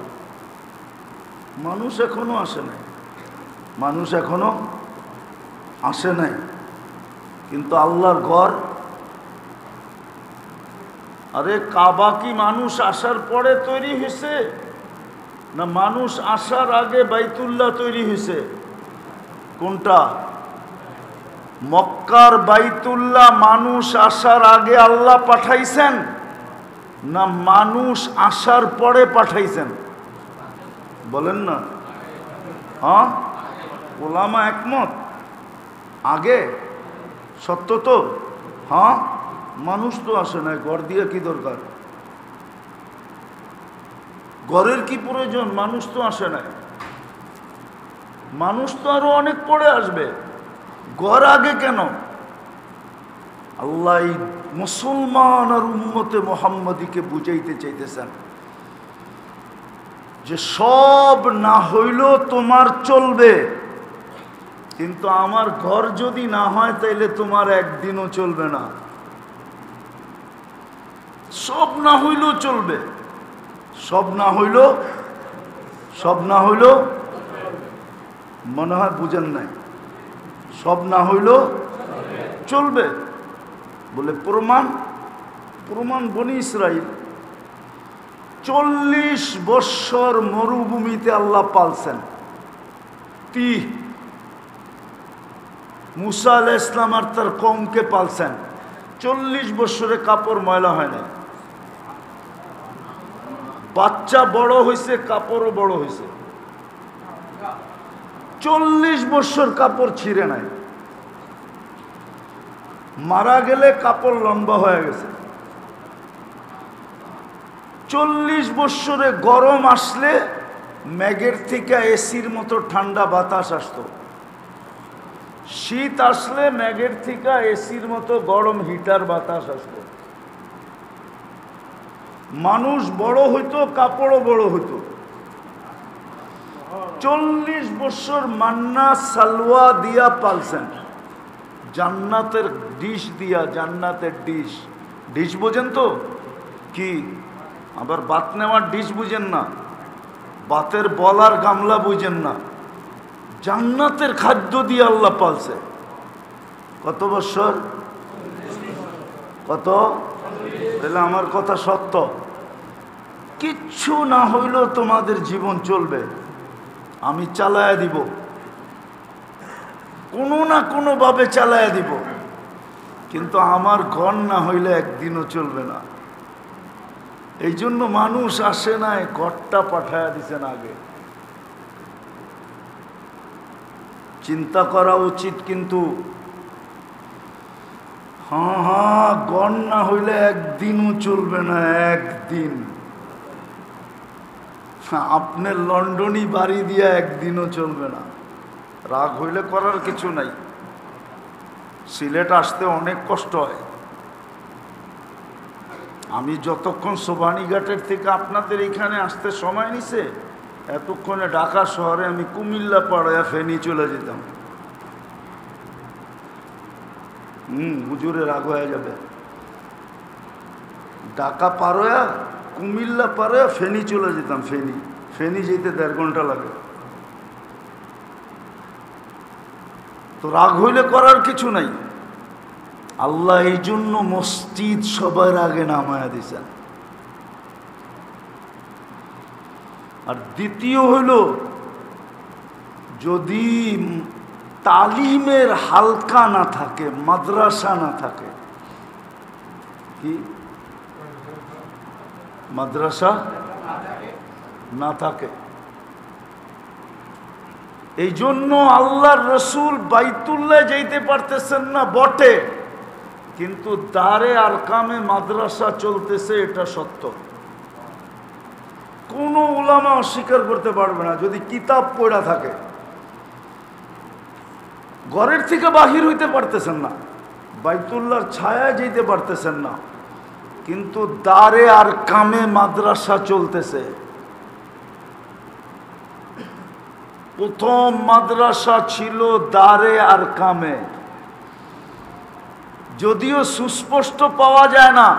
মানুষ এখনো আসে নাই, মানুষ এখনো আসে নাই, কিন্তু আল্লাহর ঘর আরে কাবা কি মানুষ আসার পরে তৈরি হয়েছে, না মানুষ আসার আগে বাইতুল্লাহ তৈরি হয়েছে? কোনটা? মক্কার বাইতুল্লাহ মানুষ আসার আগে আল্লাহ পাঠাইছেন, না মানুষ আসার পরে পাঠাইছেন? বলেন না। হ্যাঁ, ওলামা একমত। আগে সত্য তো। হ্যাঁ, মানুষ তো আসে না, ঘর দিয়ে কি দরকার? ঘরের কি প্রয়োজন? মানুষ তো আসে না, মানুষ তো আরো অনেক পরে আসবে, ঘর আগে কেন? আল্লাহ মুসলমান আর উম্মতে মুহাম্মাদীকে বুঝাইতে চাইতেছেন যে সব না হইলেও তোমার চলবে, কিন্তু আমার ঘর যদি না হয় তাইলে তোমার একদিনও চলবে না। সব না হইলেও চলবে, সব না হইলেও মনে হয় বুঝেন নাই। সব না হইলেও চলবে বলে প্রমাণ বনি ইসরাইল 40 বৎসর মরুভূমিতে আল্লাহ পালছেন। মুসা আলাইহিস সালাম আর তার কওমকে পালছেন। 40 বৎসরে কাপড় ময়লা হয় না, বাচ্চা বড় হয়েছে, কাপড়ও বড় হয়েছে। 40 বৎসর কাপড় ছিঁড়ে নাই, মারা গেলে কাপড় লম্বা হয়ে গেছে। 40 বৎসরে গরম আসলে মেঘের থেকে এসির মতো ঠান্ডা বাতাস আসতো, শীত আসলে মেঘের থেকে এসির মতো গরম হিটার বাতাস আসতো। মানুষ বড় হইতো, কাপড়ও বড় হইতো। 40 বৎসর মান্না সালওয়া দিয়া পালছেন, জান্নাতের ডিশ দিয়া। জান্নাতের ডিশ বোঝেন তো কি? আবার ভাত নেওয়ার ডিশ বুঝেন না, ভাতের বলার গামলা বুঝেন না, জান্নাতের খাদ্য দিয়ে আল্লাহ পালছে। কত বৎসর? কত? তাহলে আমার কথা সত্য। কিচ্ছু না হইলেও তোমাদের জীবন চলবে, আমি চালায়া দিব, কোনো না কোনো ভাবে চালায়া দিব, কিন্তু আমার ঘর না হইলে একদিনও চলবে না। এই জন্য মানুষ আসে নাই, ঘরটা পাঠায়া দিছেন আগে। চিন্তা করা উচিত, কিন্তু হ্যাঁ ঘর না হইলে একদিনও চলবে না, একদিন। আপনি লন্ডনী বাড়ি দিয়া একদিনও চলবে না। রাগ হইলে করার কিছু নাই, সিলেট আসতে অনেক কষ্ট হয়। আমি যতক্ষণ সোবানীঘাটের থেকে আপনাদের এখানে আসতে সময় নিছে, এতক্ষণে ঢাকা শহরে আমি কুমিল্লা পাড়ায়া ফেনী চলে যেতাম। হুজুরে রাগ হয়ে যাবে। ঢাকা পারোয়া কুমিল্লা পারোয়া ফেনী চলে যেতাম। ফেনী যেতে 1.5 ঘন্টা লাগে। তো রাগ হইলে করার কিছু নাই। আল্লাহ এই জন্য মসজিদ সবার আগে নামায়া দিয়েছেন। আর দ্বিতীয় হইল, যদি তালিমের হালকা না থাকে, মাদ্রাসা না থাকে, কি মাদ্রাসা না থাকে, এই জন্য আল্লাহর রসুল বাইতুল্লাহ যাইতে পারতেছেন না বটে, কিন্তু দারে আরকামে মাদ্রাসা চলতেছে, এটা সত্য। কোনো উলামা অস্বীকার করতে পারবে না যদি কিতাব পড়া থাকে। ঘরের থেকে বাহির হইতে পারতেছেন না, বাইতুল্লাহর ছায়ায় যেতে পারতেছেন না, কিন্তু দারে আরকামে মাদ্রাসা চলতেছে। প্রথম মাদ্রাসা ছিল দারে আরকামে, যদিও সুস্পষ্ট পাওয়া যায় না,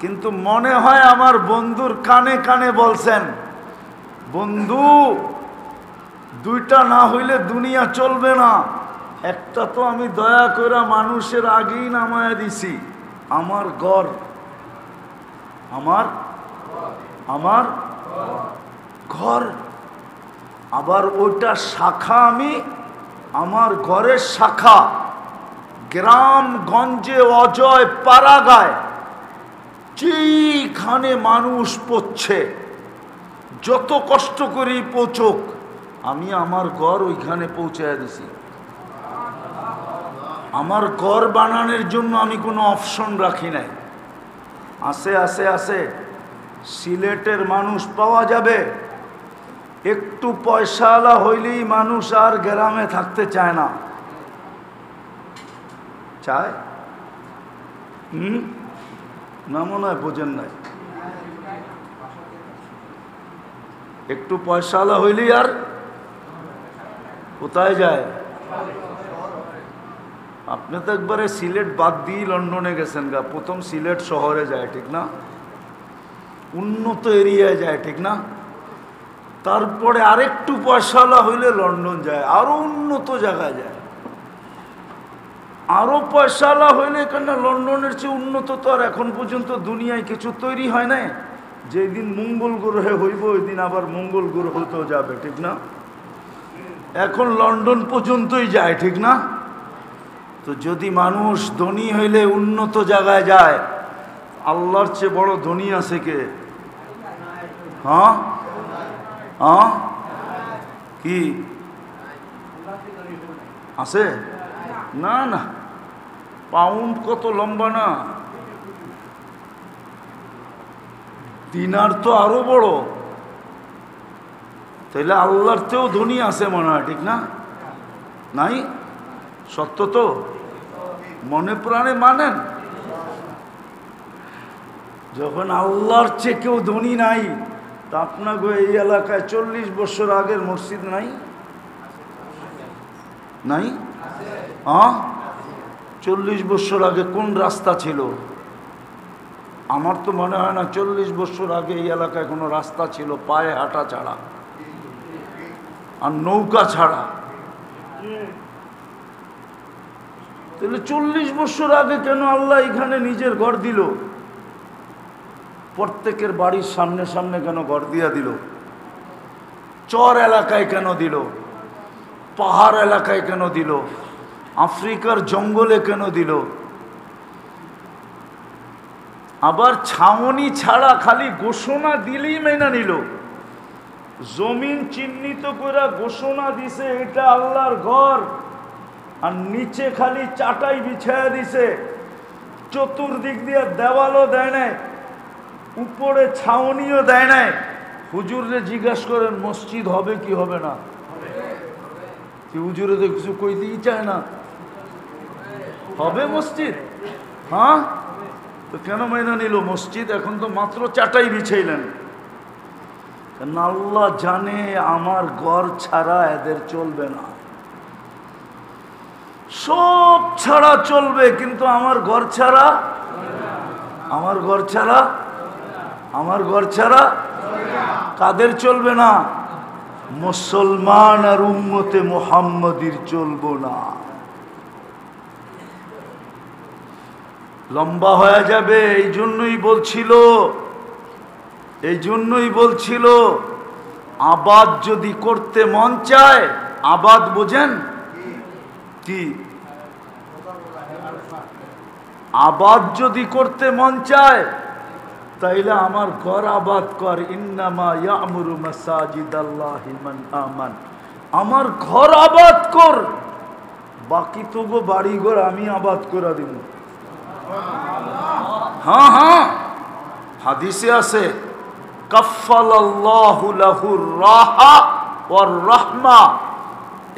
কিন্তু মনে হয় আমার বন্ধুর কানে কানে বলছেন, বন্ধু দুইটা না হইলে দুনিয়া চলবে না, একটা তো আমি দয়া করে মানুষের আগেই নামায়া দিছি, আমার ঘর। আমার আমার ঘর। আবার ওইটা শাখা, আমি আমার ঘরের শাখা গ্রামগঞ্জে, অজয়, পাড়াগায় যেখানে মানুষ পড়ছে, যত কষ্ট করেই পৌঁছক, আমি আমার ঘর ওইখানে পৌঁছায় দিছি। আমার ঘর বানানোর জন্য আমি কোনো অপশন রাখি নাই। আছে আছে আছে, সিলেটের মানুষ পাওয়া যাবে, একটু পয়সাওয়ালা হইলেই মানুষ আর গ্রামে থাকতে চায় না। চায়? না, মনে হয় বোঝেন নাই। একটু পয়সাওয়ালা হইলেই আর কোথায় যায়? আপনি তো একবারে সিলেট বাদ দিয়ে লন্ডনে গেছেন গা। প্রথম সিলেট শহরে যায়, ঠিক না? উন্নত এরিয়ায় যায়, ঠিক না? তারপরে আরেকটু পয়সাওয়ালা হইলে লন্ডন যায়, আরো উন্নত জায়গায় যায়। আরো পয়সাওয়ালা হইলে, কেন লন্ডনের চেয়ে উন্নত তো আর এখন পর্যন্ত দুনিয়ায় কিছু তৈরি হয় নাই। যেদিন মঙ্গল গ্রহে হইব ওই দিন আবার মঙ্গল গ্রহতেও যাবে, ঠিক না? এখন লন্ডন পর্যন্তই যায়, ঠিক না? তো যদি মানুষ ধনী হইলে উন্নত জায়গায় যায়, আল্লাহর চেয়ে বড় ধনী আছে কে? হ্যাঁ হ্যাঁ, কি আছে? না না, পাউন্ড কত লম্বা না, দিনার তো আরো বড়। তাইলে আল্লাহর চেয়েও ধনী আছে মনে হয়, ঠিক না? নাই? সত্য তো? মনে প্রাণে মানেন? যখন আল্লাহর চেয়ে কেউ ধনী নাই, তা আপনাকে এই এলাকায় 40 বছর আগের মসজিদ নাই? নাই? হ্যাঁ, 40 বছর আগে কোন রাস্তা ছিল? আমার তো মনে হয় না 40 বছর আগে এই এলাকায় কোনো রাস্তা ছিল, পায়ে হাঁটা ছাড়া আর নৌকা ছাড়া। তাহলে 40 বছর আগে কেন আল্লাহ এখানে নিজের ঘর দিল? প্রত্যেকের বাড়ির সামনে সামনে কেন ঘর দিয়া দিল? চর এলাকায় কেন দিল? পাহাড় এলাকায় কেন দিল? আফ্রিকার জঙ্গলে কেন দিল? আবার ছাউনি ছাড়া খালি ঘোষণা দিলেই মেনে নিল। জমিন চিহ্নিত করে ঘোষণা দিছে এটা আল্লাহর ঘর, আর নিচে খালি চাটাই বিছায়া দিছে, চতুর্দিক দিয়ে দেওয়ালও দেয় নাই, উপরে ছাউনিও দেয় নাই। হুজুরে জিজ্ঞাসা করেন মসজিদ হবে কি হবে না? হুজুরে তো কিছু কইতেই চায় না। হবে মসজিদ? হ্যাঁ, তো কেন মেনে নিল মসজিদ? এখন তো মাত্র চাটাই বিছাইলেন। আল্লাহ জানে আমার ঘর ছাড়া এদের চলবে না, সব ছাড়া চলবে, কিন্তু আমার ঘর ছাড়া, আমার ঘর ছাড়া, আমার ঘর ছাড়া কাদের চলবে না? মুসলমান আর উম্মতে মুহাম্মাদির চলবো না। লম্বা হয়ে যাবে। এই জন্যই বলছিল আবাদ যদি করতে মন চায়, আবাদ বোঝেন কি? আবাদ যদি করতে মন চায় তাইলে আমার ঘর আবাদ কর। ইন্নামা ইয়ামুরু মাসাজিদাল্লাহি মান আমান। আমার ঘর আবাদ কর, বাকি তো গো বাড়ি ঘর আমি আবাদ করে দিব। হ্যাঁ হ্যাঁ, হাদিসে আছে কাফফালাল্লাহু লাহুর রাহা ওয়ার রাহমা।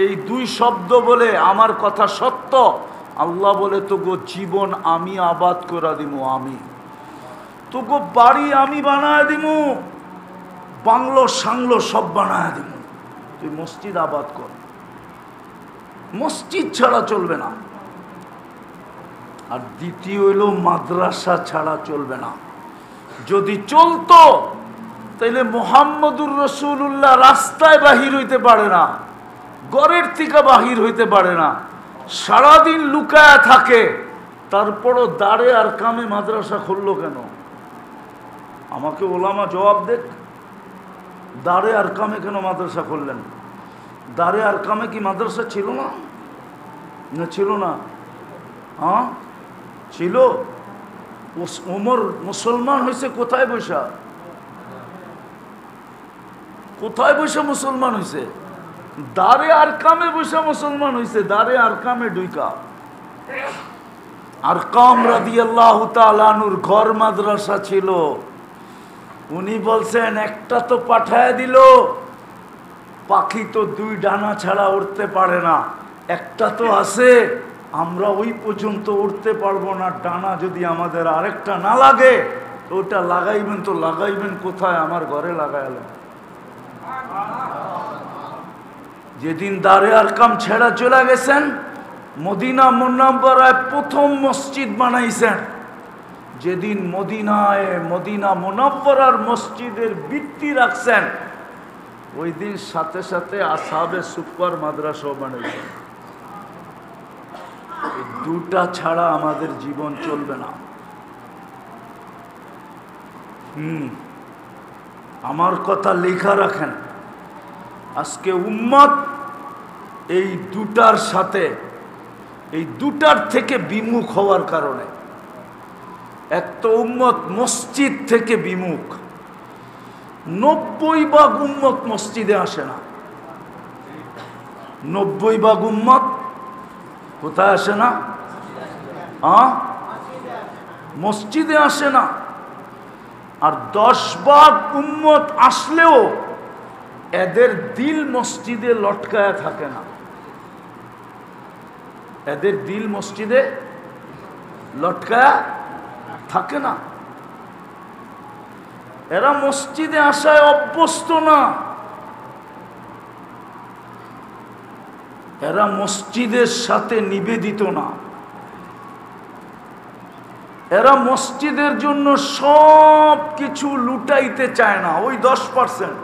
এই দুই শব্দ বলে আমার কথা সত্য। আল্লাহ বলে তোগো জীবন আমি আবাদ করে দিব, আমি তোগো বাড়ি আমি বানায় দিব, বাংলো সাংলো সব বানায় দিব, তুই মসজিদ আবাদ কর। মসজিদ ছাড়া চলবে না। আর দ্বিতীয় হইল মাদ্রাসা ছাড়া চলবে না। যদি চলতো তাইলে মুহাম্মদুর রাসূলুল্লাহ রাস্তায় বাহির হইতে পারে না, ঘরের থেকে বাহির হইতে পারে না, সারাদিন লুকায়া থাকে, তারপরও দাঁড়ে আর কামে মাদ্রাসা খুললো কেন? আমাকে ওলামা জবাব দেখ, দারে আরকামে কেন মাদ্রাসা করলেন? দারে আরকামে কি মাদ্রাসা ছিল না? না ছিল না? হ্যাঁ ছিল। ওমর মুসলমান হয়েছে কোথায় বৈশা? কোথায় বৈশা মুসলমান হয়েছে? দারে আরকামে বৈশা মুসলমান হয়েছে। দারে আরকামে ডুইকা আরকাম রাদিয়াল্লাহু তাআলা আনহুর ঘর মাদ্রাসা ছিল। উনি বলছেন একটা তো পাঠায় দিল, পাখি তো দুই ডানা ছাড়া উড়তে পারে না, একটা তো আছে, আমরা ওই পর্যন্ত উড়তে পারবো না, ডানা যদি আমাদের আরেকটা না লাগে তো ওটা লাগাইবেন। তো লাগাইবেন কোথায়? আমার ঘরে লাগাইলেন। যেদিন দারে আরকাম ছেড়া চলে গেছেন, মদিনা মুনাওয়ারায় প্রথম মসজিদ বানাইছেন। যেদিন মদিনা মুনাওয়ারার মসজিদের ভিত্তি রাখছেন, ওই দিন সাথে সাথে আসহাবে সুফার মাদ্রাসাও বানাইছেন। এই দুটা ছাড়া আমাদের জীবন চলবে না। আমার কথা লেখা রাখেন। আজকে উম্মত এই দুটার সাথে, এই দুটার থেকে বিমুখ হওয়ার কারণে, এক তো উম্মত মসজিদ থেকে বিমুখ। 90% উম্মত মসজিদে আসে না। 90% উম্মত কোথায় আসে না? মসজিদে আসে না। আর 10% উম্মত আসলেও এদের দিল মসজিদে লটকায়া থাকে না। এদের দিল মসজিদে লটকায়া থাকে না। এরা মসজিদে আসায় অভ্যস্ত না। এরা মসজিদের সাথে নিবেদিত না। এরা মসজিদের জন্য সব কিছু লুটাইতে চায় না। ওই 10%,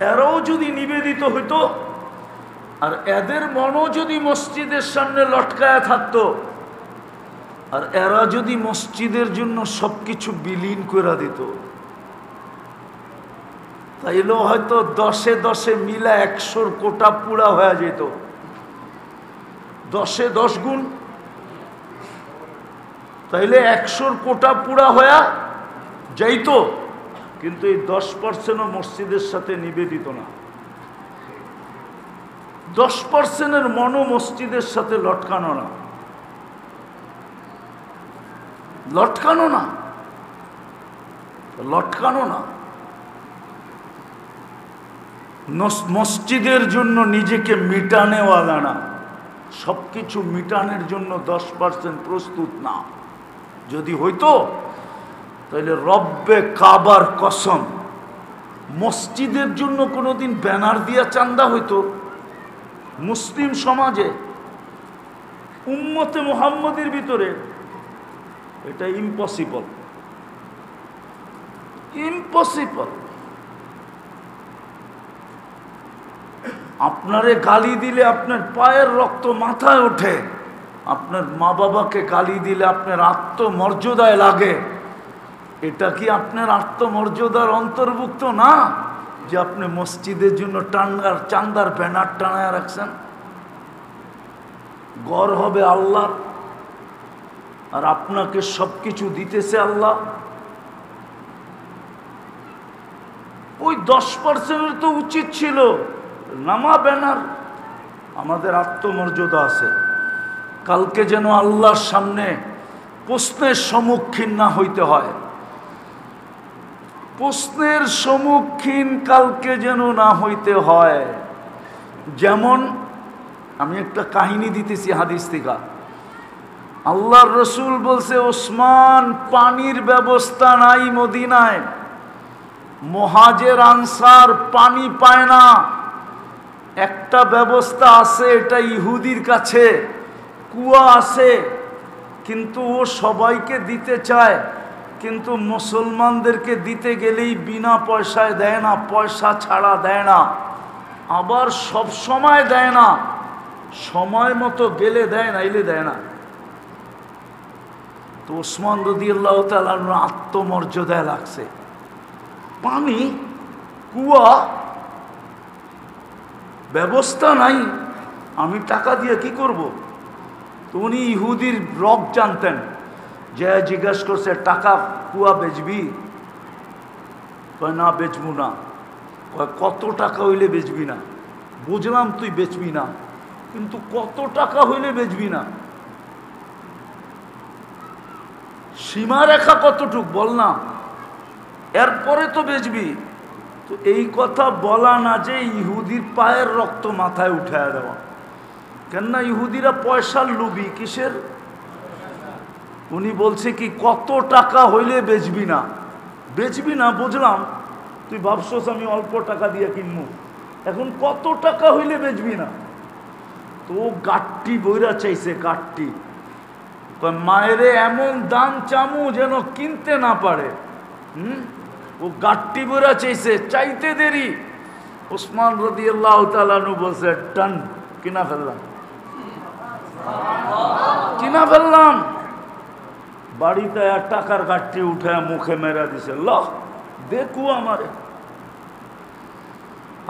এরাও যদি নিবেদিত হইতো, আর এদের মনও যদি মসজিদের সামনে লটকায়া থাকতো, আর এরা যদি মসজিদের জন্য সবকিছু বিলীন করে দিত, তাইলেও হয়তো 10-10 মিলা 100 কোটা পুরা হয়ে যেত। 10-10 গুণ, তাইলে 100 কোটা পুরা হয়ে যাইত। কিন্তু এই 10%ও মসজিদের সাথে নিবেদিত না। 10%-এর মনও মসজিদের সাথে লটকানো না। লটকানো না, লটকানো না। মসজিদের জন্য নিজেকে মিটানেওয়ালা না, সবকিছু মিটানের জন্য 10% প্রস্তুত না। যদি হইতো তাহলে রব্বে কাবার কসম, মসজিদের জন্য কোনোদিন ব্যানার দিয়া চান্দা হইতো? মুসলিম সমাজে, উম্মতে মুহাম্মদের ভিতরে এটা ইম্পসিবল, ইম্পসিবল। আপনারে গালি দিলে আপনার পায়ের রক্ত মাথায় ওঠে, আপনার মা বাবাকে গালি দিলে আপনার আত্মমর্যাদায় লাগে। এটা কি আপনার আত্মমর্যাদার অন্তর্ভুক্ত না যে আপনি মসজিদের জন্য চান্দার ব্যানার টানায় রাখছেন? গড় হবে আল্লাহ, আর আপনাকে সবকিছু দিতেছে আল্লাহ। ওই 10%-এর তো উচিত ছিল নামা ব্যানার। আমাদের আত্মমর্যাদা আছে, কালকে যেন আল্লাহর সামনে প্রশ্নের সম্মুখীন না হইতে হয়। প্রশ্নের সম্মুখীন কালকে যেন না হইতে হয়। যেমন আমি একটা কাহিনী দিতেছি হাদিস থেকে। আল্লাহর রসুল বলছে, ওসমান, পানির ব্যবস্থা নাই মদিনায়, মুহাজির আনসার পানি পায় না। একটা ব্যবস্থা আছে, এটা ইহুদির কাছে কুয়া আছে, কিন্তু ও সবাইকে দিতে চায়, কিন্তু মুসলমানদেরকে দিতে গেলেই বিনা পয়সায় দেয় না, পয়সা ছাড়া দেয় না। আবার সব সময় দেয় না, সময় মতো গেলে দেয়, নাইলে দেয় না। তো ওসমান রাদিয়াল্লাহু তাআলা আনহু আত্মমর্যাদায় লাগছে, পানি কুয়া ব্যবস্থা নাই, আমি টাকা দিয়ে কি করব? তো উনি ইহুদির রব জানতেন, যে জিজ্ঞাসা করছে টাকা কুয়া বেচবি? কয় না বেচবো না। কয় কত টাকা হইলে বেচবি না? বুঝলাম তুই বেচবি না, কিন্তু কত টাকা হইলে বেচবি না? সীমারেখা কতটুক বল না, এরপরে তো বেচবি। তো এই কথা বলা না যে ইহুদির পায়ের রক্ত মাথায় উঠায় দেওয়া, কেননা ইহুদিরা পয়সার লোভী। কিসের? উনি বলছে কি কত টাকা হইলে বেচবি না? বেচবি না বুঝলাম, তুই ভাবছস আমি অল্প টাকা দিয়ে কিনবো, এখন কত টাকা হইলে বেচবি না? তো গাট্টি বইরা চাইছে, গাট্টি। মায়েরে এমন দাম চামু যেন কিনতে না পারে। ও গাট্টি বইরা চাইছে, চাইতে দেরি। ওসমান রাদিয়াল্লাহু তাআলা আনহু বলছে টান, কিনা ফেললাম, কিনা ফেললাম। বাড়িতে আর টাকার গাট্টি উঠে মুখে মেরা দিছে, ল দেখু আমারে।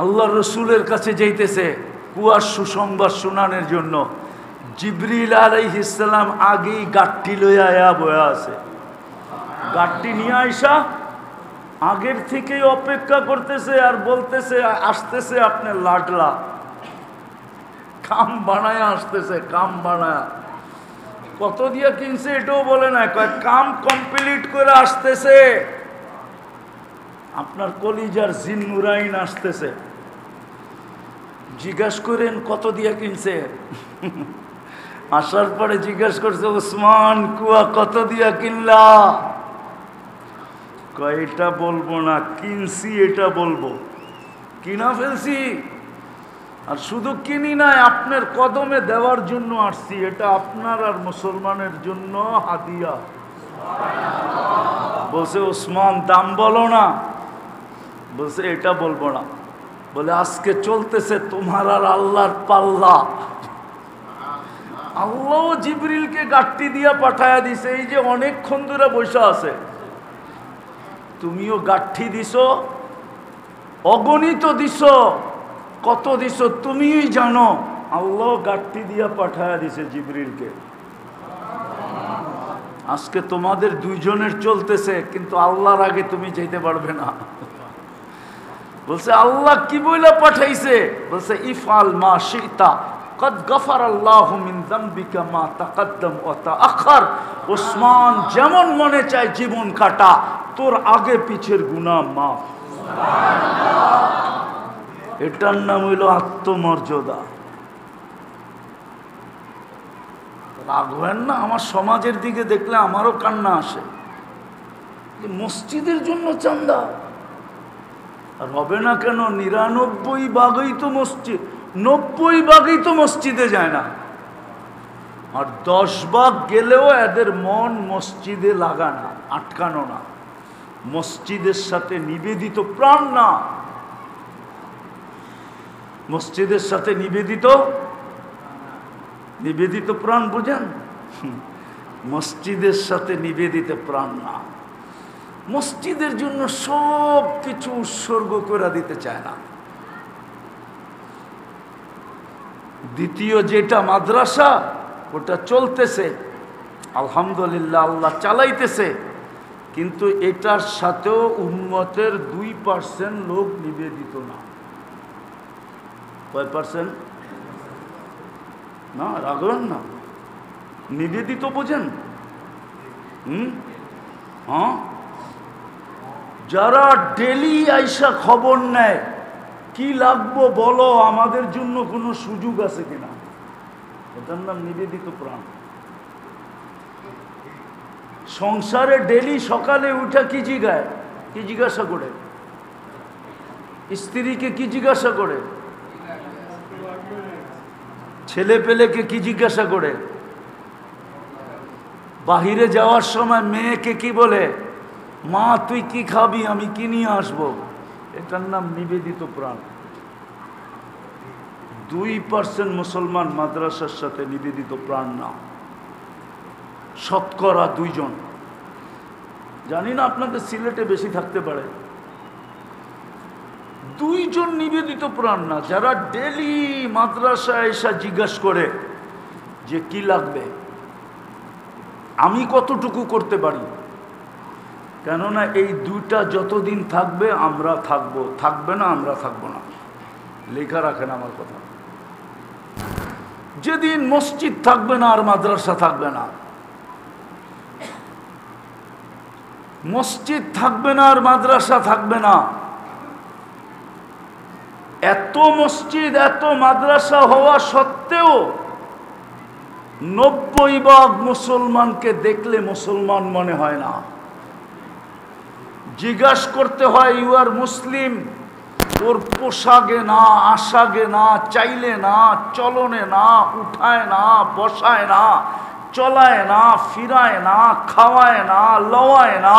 আল্লাহ রসুলের কাছে যাইতেছে কুয়ার সুসংবাদ শোনানোর জন্য। জিবরিল আলাইহিস সালাম আগেই গাট্টি লইয়া আয়া বয়া আছে। গাট্টি নিয়ে আইসা আগের থেকেই অপেক্ষা করতেছে আর বলতেছে আসতেছে আপনার লাডলা। কাম বানায় আসতেছে, কাম বানায়। কত দিয়া কিনছে এটাও বলে না, কয় কাম কমপ্লিট করে আসতেছে। আপনার কলিজার জিন নুরাইন আসতেছে। জিজ্ঞাসা করেন কত দিয়া কিনছে? আসার পরে জিজ্ঞাসা করছে ওসমান কুয়া কত দিয়া কিনলা? কয় এটা বলবো না, কিনছি এটা বলবো। কিনা ফেলছি, আর শুধু কিনি নাই, আপনার কদমে দেওয়ার জন্য আসছি। এটা আপনার আর মুসলমানের জন্য হাদিয়া। বলছে ওসমান দাম বলো না। বলছে এটা বলবো না। বলে আজকে চলতেছে তোমার আর আল্লাহর পাল্লা। আল্লাহ জিবরিলকে গাট্টি দিয়া পাঠায়া দিছে। এই যে অনেকক্ষণ ধরে বসে আছে, তুমিও গাঠি দিছো, অগণিত দিছো, কত দিছো তুমিই জানো। আল্লাহ গাঠি দিয়া পাঠায়া দিছে জিবরিলকে। আজকে তোমাদের দুইজনের চলতেছে, কিন্তু আল্লাহর আগে তুমি যেতে পারবে না। বলছে আল্লাহ কি বইলা পাঠাইছে? বলছে ইফআল মা শিতা কদ গফারাল্লাহু মিন যামবিকা মা তাকদ্দাম ওয়া তাআখার। ওসমান যেমন মনে চায় জীবন কাটা, তোর আগে পিছের গুনাহ মাফ। এটার নাম হইল আত্মমর্যাদা। রাগ হয় না? আমার সমাজের দিকে দেখলে আমারও কান্না আসে। মসজিদের জন্য চান্দা আর হবে না কেন? ৯৯ ভাগই তো মসজিদ, ৯০ ভাগই তো মসজিদে যায় না। আর ১০ ভাগ গেলেও এদের মন মসজিদে লাগানো, আটকানো না, মসজিদের সাথে নিবেদিত প্রাণ না। মসজিদের সাথে নিবেদিত প্রাণ বুঝেন? মসজিদের সাথে নিবেদিত প্রাণ না। মসজিদের জন্য সব কিছু উৎসর্গ করে দিতে চায় না। দ্বিতীয় যেটা মাদ্রাসা, ওটা চলতেছে আলহামদুলিল্লাহ, আল্লাহ চালাইতেছে, কিন্তু এটার সাথেও উম্মতের 2% লোক নিবেদিত না। কয় পার্সেন্ট? না রাখবেন না, নিবেদিত বোঝেন? হ্যাঁ, যারা ডেলি আইসা খবর নেয় কি লাগবো বলো, আমাদের জন্য কোনো সুযোগ আছে কিনা, এটার নাম নিবেদিত প্রাণ। সংসারে ডেলি সকালে উঠা কি জিগায়, কি জিজ্ঞাসা করে? স্ত্রীকে কি জিজ্ঞাসা করে? ছেলে পেলেকে কি জিজ্ঞাসা করে? বাহিরে যাওয়ার সময় মেয়েকে কি বলে? মা তুই কি খাবি, আমি কি নিয়ে আসবো। এটার নাম নিবেদিত প্রাণ। 2% মুসলমান মাদ্রাসার সাথে নিবেদিত প্রাণ না। শতকরা 2 জন। জানি না আপনাদের সিলেটে বেশি থাকতে পারে। 2 জন নিবেদিত প্রাণ না, যারা ডেলি মাদ্রাসায় এসে জিজ্ঞাসা করে যে কি লাগবে, আমি কতটুকু করতে পারি। কেননা এই 2টা যতদিন থাকবে আমরা থাকবো, থাকবে না আমরা থাকবো না। লেখা রাখেন আমার কথা। যেদিন মসজিদ থাকবে না আর মাদ্রাসা থাকবে না, মসজিদ থাকবে না আর মাদ্রাসা থাকবে না, এত মসজিদ এত মাদ্রাসা হওয়া সত্ত্বেও 90% মুসলমানকে দেখলে মুসলমান মনে হয় না। জিজ্ঞাসা করতে হয় ইউ আর মুসলিম, ওর পোশাকে না, আশাকে না, চাইলে না, চলনে না, উঠায় না, বসায় না, চলায় না, ফিরায় না, খাওয়ায় না, লওয়ায় না,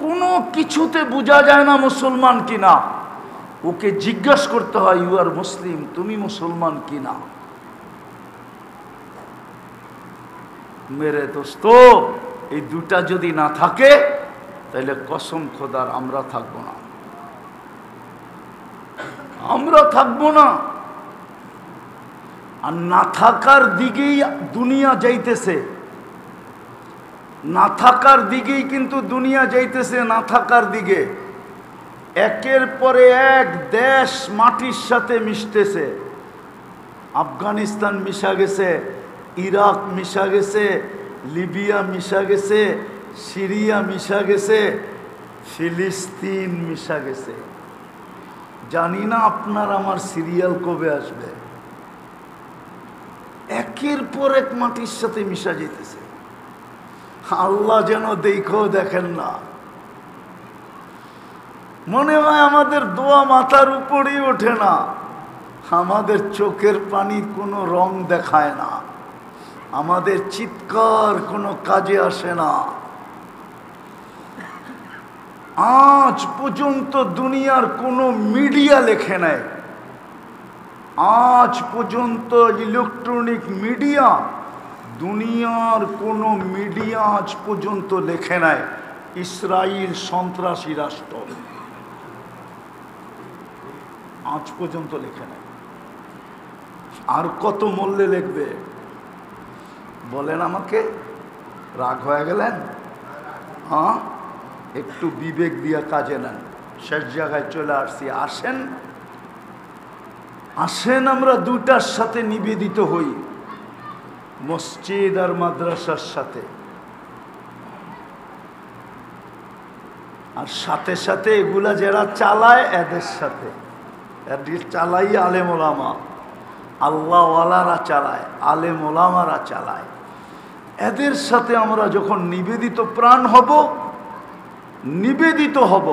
কোনো কিছুতে বোঝা যায় না মুসলমান কিনা। ওকে জিজ্ঞাসা করতে হয় ইউ আর মুসলিম, তুমি মুসলমান কিনা। মেরে দোস্ত, এই 2টা যদি না থাকে তাহলে কসম খোদার আমরা থাকবো না, আমরা থাকবো না। আর না থাকার দিকেই দুনিয়া যাইতেছে, না থাকার দিকেই কিন্তু দুনিয়া যাইতেছে, না থাকার দিকে। একের পরে এক দেশ মাটির সাথে মিশতেছে। আফগানিস্তান মিশা গেছে, ইরাক মিশা গেছে, লিবিয়া মিশা গেছে, সিরিয়া মিশা গেছে, ফিলিস্তিন মিশা গেছে। জানি না আপনার আমার সিরিয়াল কবে আসবে। একের পর এক মাটির সাথে মিশা যেতেছে। আল্লাহ যেন দেখেও দেখেন না। মনে হয় আমাদের দোয়া মাথার উপরেই ওঠে না, আমাদের চোখের পানি কোনো রং দেখায় না, আমাদের চিৎকার কোনো কাজে আসে না। আজ পর্যন্ত দুনিয়ার কোনো মিডিয়া লেখে নাই, আজ পর্যন্ত ইলেকট্রনিক মিডিয়া, দুনিয়ার কোনো মিডিয়া আজ পর্যন্ত লেখে নাই ইসরায়েল সন্ত্রাসী রাষ্ট্র, আজ পর্যন্ত লেখে নাই। আর কত মূল্যে লিখবে বলেন আমাকে? রাগ হয়ে গেলেন? হ্যাঁ, একটু বিবেক দিয়ে কাজে নেন। শেষ জায়গায় চলে আসছি। আসেন আসেন আমরা 2টার সাথে নিবেদিত হই, মসজিদ আর মাদ্রাসার সাথে। আর সাথে সাথে এগুলা যারা চালায় এদের সাথে, চালাই আলেম ওলামা, আল্লাহওয়ালারা চালায়, আলেম ওলামারা চালায়। এদের সাথে আমরা যখন নিবেদিত প্রাণ হব, নিবেদিত হব,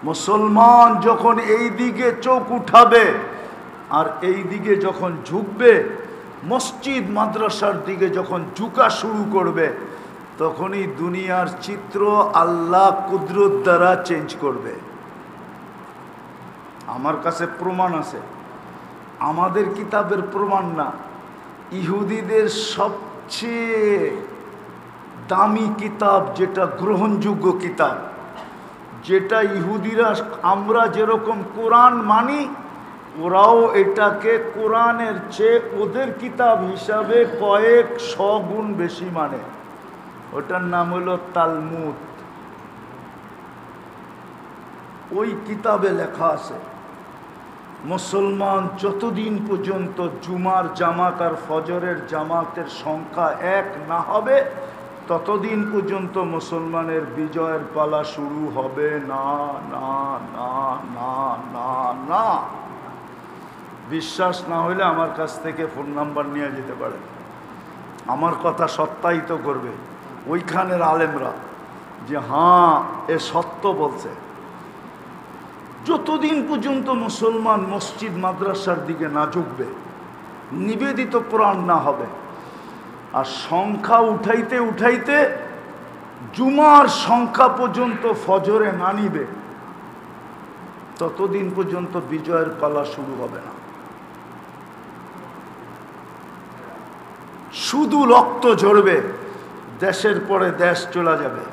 মুসলমান যখন এই দিকে চোখ উঠাবে আর এই দিকে যখন ঝুঁকবে, মসজিদ মাদ্রাসার দিকে যখন ঝুঁকা শুরু করবে, তখনই দুনিয়ার চিত্র আল্লাহ কুদরত দ্বারা চেঞ্জ করবে। আমার কাছে প্রমাণ আছে, আমাদের কিতাবের প্রমাণ না, ইহুদিদের সবচেয়ে দামি কিতাব, যেটা গ্রহণযোগ্য কিতাব, যেটা ইহুদিরা, আমরা যেরকম কোরআন মানি, ওরাও এটাকে কোরআনের চেয়ে ওদের কিতাব হিসাবে কয়েক 100 গুণ বেশি মানে। ওটার নাম হলো তালমুদ। ওই কিতাবে লেখা আছে, মুসলমান যতদিন পর্যন্ত জুমার জামাত আর ফজরের জামাতের সংখ্যা 1 না হবে, ততদিন পর্যন্ত মুসলমানের বিজয়ের পালা শুরু হবে না, না, না, না, না, না। বিশ্বাস না হলে আমার কাছ থেকে ফোন নাম্বার নিয়ে যেতে পারে, আমার কথা সত্যায়িত করবে ওইখানের আলেমরা যে হ্যাঁ এ সত্য বলছে। যতদিন পর্যন্ত মুসলমান মসজিদ মাদ্রাসার দিকে না ঝুঁকবে, নিবেদিত প্রাণ না হবে, আর সংখ্যা উঠাইতে উঠাইতে জুমার সংখ্যা পর্যন্ত ফজরে না নিবে, ততদিন পর্যন্ত বিজয়ের পালা শুরু হবে না। শুধু রক্ত ঝরবে, দেশের পরে দেশ চলে যাবে,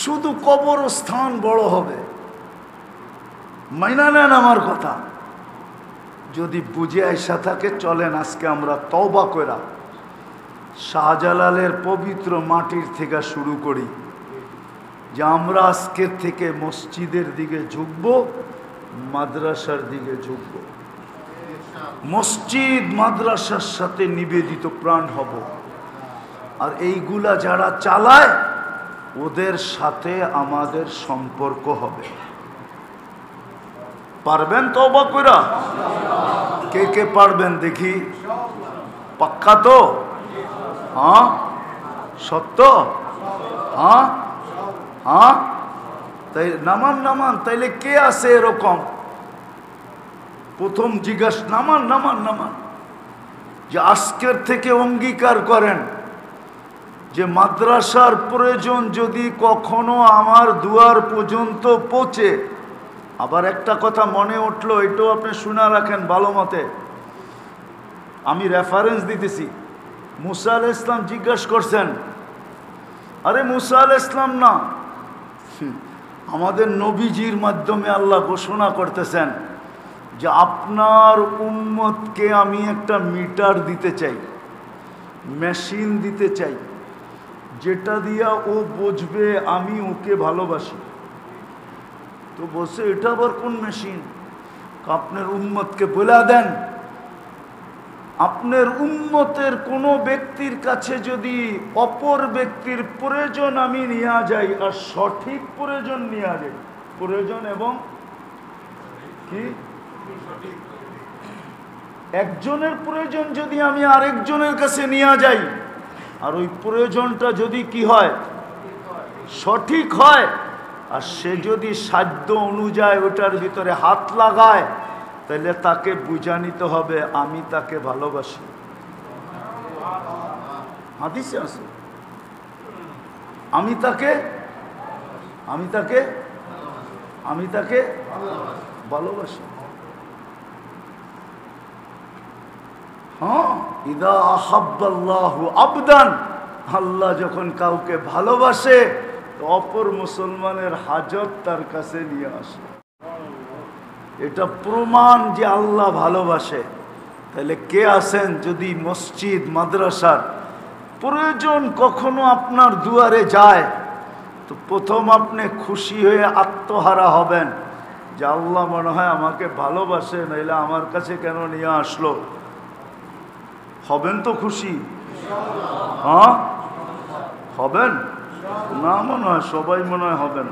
শুধু কবরস্থান বড় হবে। মাইনা নেন আমার কথা। যদি বুঝে আইসা থাকে চলেন আজকে আমরা তওবা কইরা শাহজালালের পবিত্র মাটির থেকে শুরু করি, যে আমরা আজকের থেকে মসজিদের দিকে ঝুঁকব, মাদ্রাসার দিকে ঝুঁকব, মসজিদ মাদ্রাসার সাথে নিবেদিত প্রাণ হব। আর এইগুলা যারা চালায় ওদের সাথে আমাদের সম্পর্ক হবে। পারবেন তওবা কইরা? কে কে পারবেন দেখি? পাক্কা তো? হ্যাঁ, সত্য? হ্যাঁ হ্যাঁ, তাই নামান নামান। তাইলে কে আছে এরকম? প্রথম জিজ্ঞাসা, নামান নামান নামান, যে আজকের থেকে অঙ্গীকার করেন যে মাদ্রাসার প্রয়োজন যদি কখনো আমার দুয়ার পর্যন্ত পৌঁছে। আবার একটা কথা মনে উঠলো, এটাও আপনি শুনে রাখেন ভালো মতে, আমি রেফারেন্স দিতেছি। মুসা আলাইহিস সালাম জিজ্ঞাসা করছেন, আরে মুসা আলাইহিস সালাম না, আমাদের নবীজির মাধ্যমে আল্লাহ ঘোষণা করতেছেন যে আপনার উম্মতকে আমি একটা মিটার দিতে চাই, মেশিন দিতে চাই, যেটা দিয়া ও বুঝবে আমি ওকে ভালোবাসি। তো বলছে এটা আবার কোন মেশিন? আপনার উম্মতকে বলে দেন, আপনার উম্মতের কোনো ব্যক্তির কাছে যদি অপর ব্যক্তির প্রয়োজন আমি নিয়ে যাই, আর সঠিক প্রয়োজন নিয়ে যাই, প্রয়োজন এবং কি একজনের প্রয়োজন যদি আমি আরেকজনের কাছে নিয়ে যাই, আর ওই প্রয়োজনটা যদি কি হয়, সঠিক হয়, আর সে যদি সাধ্য অনুযায়ী ওটার ভিতরে হাত লাগায়, তাহলে তাকে বুঝা নিতে হবে আমি তাকে ভালোবাসি। হাদিসে আছে আমি তাকে ভালোবাসি। হ্যাঁ, ইদা আহাব্বাল্লাহু আবদান, আল্লাহ যখন কাউকে ভালোবাসে তো অপর মুসলমানের হাজত তার কাছে নিয়ে আসে। এটা প্রমাণ যে আল্লাহ ভালোবাসে। তাহলে কে আছেন যদি মসজিদ মাদ্রাসার প্রয়োজন কখনো আপনার দুয়ারে যায়, তো প্রথম আপনি খুশি হয়ে আত্মহারা হবেন যে আল্লাহ মনে হয় আমাকে ভালোবাসে, নাইলে আমার কাছে কেন নিয়ে আসলো। হবেন তো খুশি? হ্যাঁ হবেন না? মনে হয় সবাই মনে হয় হবেন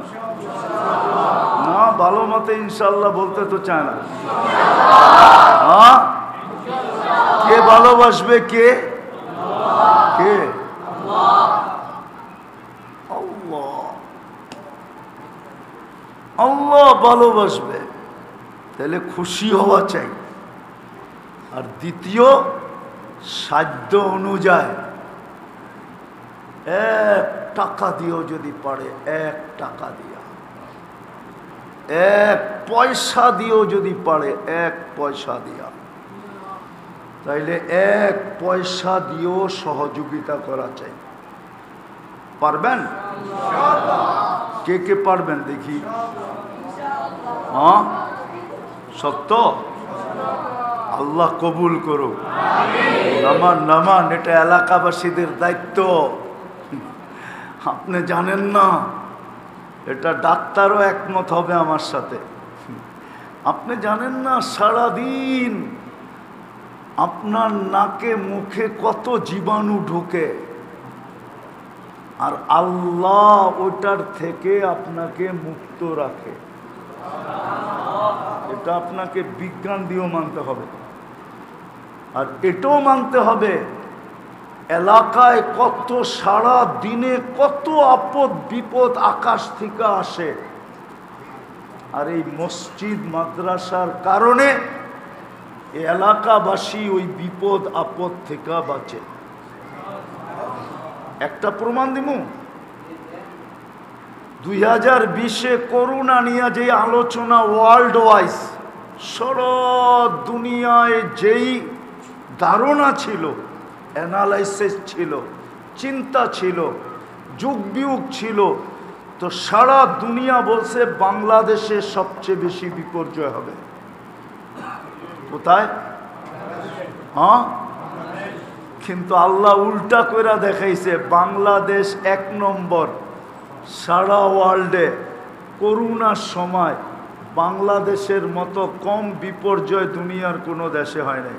না, ভালো মতে ইনশাল্লাহ বলতে তো চায় না। হ্যাঁ, কে ভালোবাসবে? কে কে? আল্লাহ, আল্লাহ ভালোবাসবে। তাহলে খুশি হওয়া চাই। আর দ্বিতীয়, সাধ্য অনুযায়ী 1 টাকা দিয়েও যদি পারে 1 টাকা দিয়া, 1 পয়সা দিয়েও যদি পারে 1 পয়সা দিয়া, তাইলে 1 পয়সা দিয়েও সহযোগিতা করা চাই। পারবেন? কে কে পারবেন দেখি? হ্যাঁ, সত্য? আল্লাহ কবুল করুক। নামান নামান, এটা এলাকাবাসীদের দায়িত্ব। আপনি জানেন না, এটা ডাক্তারও একমত হবে আমার সাথে। আপনি জানেন না সারাদিন আপনার নাকে মুখে কত জীবাণু ঢুকে, আর আল্লাহ ওটার থেকে আপনাকে মুক্ত রাখে। এটা আপনাকে বিজ্ঞান দিয়েও মানতে হবে। আর এটাও মানতে হবে এলাকায় কত সারা দিনে কত আপদ বিপদ আকাশ থেকে আসে, আর এই মসজিদ মাদ্রাসার কারণে এলাকাবাসী ওই বিপদ আপদ থেকে বাঁচে। একটা প্রমাণ দিমু, 2020-এ করোনা নিয়ে যে আলোচনা ওয়ার্ল্ড ওয়াইজ সারা দুনিয়ায় যেই ধারণা ছিল, অ্যানালাইসিস ছিল, চিন্তা ছিল, যুগ বিয়োগ ছিল, তো সারা দুনিয়া বলছে বাংলাদেশে সবচেয়ে বেশি বিপর্যয় হবে। কোথায়? হ্যাঁ, কিন্তু আল্লাহ উল্টা কইরা দেখাইছে, বাংলাদেশ 1 নম্বর। সারা ওয়ার্ল্ডে করোনার সময় বাংলাদেশের মতো কম বিপর্যয় দুনিয়ার কোনো দেশে হয় নাই।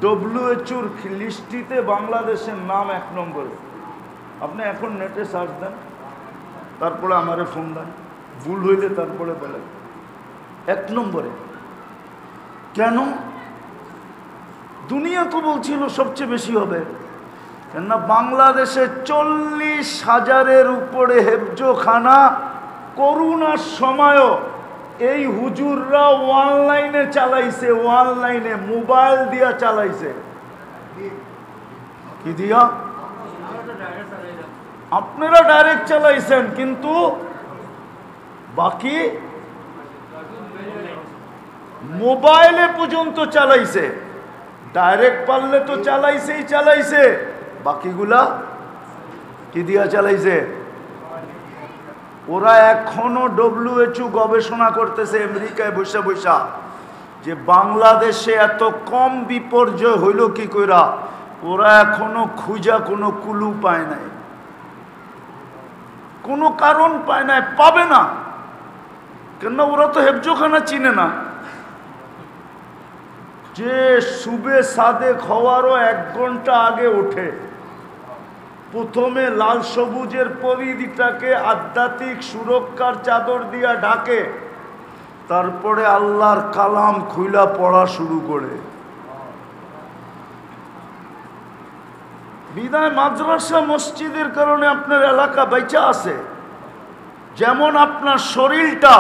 WHO লিস্টিতে বাংলাদেশের নাম 1 নম্বরে। আপনি এখন নেটে সার্চ দেন, তারপরে আমারে ফোন দেন, ভুল হইলে তারপরে বলেন। 1 নম্বরে। কেন? দুনিয়া তো বলছিল সবচেয়ে বেশি হবে, কেননা বাংলাদেশে 40,000-এর উপরে হেফজোখানা করোনার সময়ও এই হুজুররা অনলাইনে চালাইছে, অনলাইনে মোবাইল দিয়া চালাইছে। কি দিয়া? আপনারা ডাইরেক্ট চালাইছেন, কিন্তু বাকি মোবাইলে পর্যন্ত চালাইছে। ডাইরেক্ট পারলে তো চালাইছেই চালাইছে, বাকিগুলা কি দিয়া চালাইছে? ওরা এখনো WHO গবেষণা করতেছে আমেরিকায় বসে বসা, যে বাংলাদেশে এত কম বিপর্যয় হইল কি কইরা। ওরা এখনো খুঁজা কোনো কুলু পায় নাই, কোনো কারণ পায় নাই, পাবে না। কেননা ওরা তো হেফজোখানা চিনে না। যে সুবে সাদেক হওয়ারও 1 ঘন্টা আগে ওঠে, প্রথমে লাল সবুজের পরিধিটাকে আধ্যাত্মিক সুরক্ষার চাদর দিয়া ঢাকে, তারপরে আল্লাহর কালাম খুইলা পড়া শুরু করে। বিদায় মাদ্রাসা মসজিদের কারণে আপনার এলাকা বেঁচে আছে। যেমন আপনার শরীরটা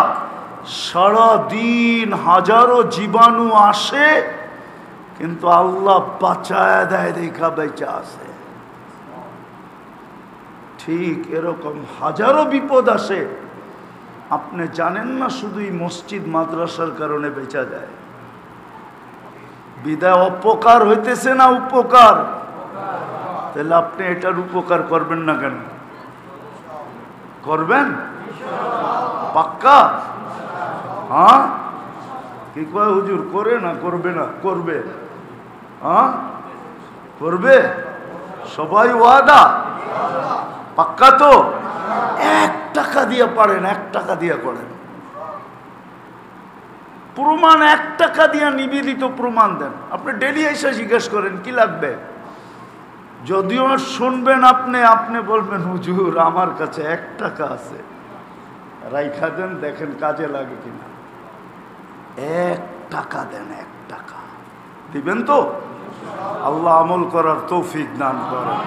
সারাদিন হাজারো জীবাণু আসে, কিন্তু আল্লাহ বাঁচায় দেয় দেখা বেঁচে আছে। ঠিক এরকম হাজারো বিপদ আসে, আপনি জানেন না, শুধুই মসজিদ মাদ্রাসার কারণে বেঁচে যায়। বিদায় অপকার হইতেছে না উপকার? তাহলে আপনি এটার উপকার করবেন না কেন? করবেন পাক্কা? হ্যাঁ, কি কয় হুজুর, করে না করবে না? করবে। হ্যাঁ করবে, সবাই ওয়াদা পাক্কা তো? 1 টাকা দিয়ে পারেন, 1 টাকা দিয়ে করেন প্রমাণ, 1 টাকা দিয়ে নিবেদিত প্রমাণ দেন। আপনি ডেলি এসে জিজ্ঞেস করেন কি লাগবে, যদিও শুনবেন আপনি বলবেন হুজুর আমার কাছে 1 টাকা আছে, রাইখা দেন, দেখেন কাজে লাগে কিনা। 1 টাকা দেন, 1 টাকা দিবেন তো? আল্লাহ আমল করার তৌফিক দান করেন।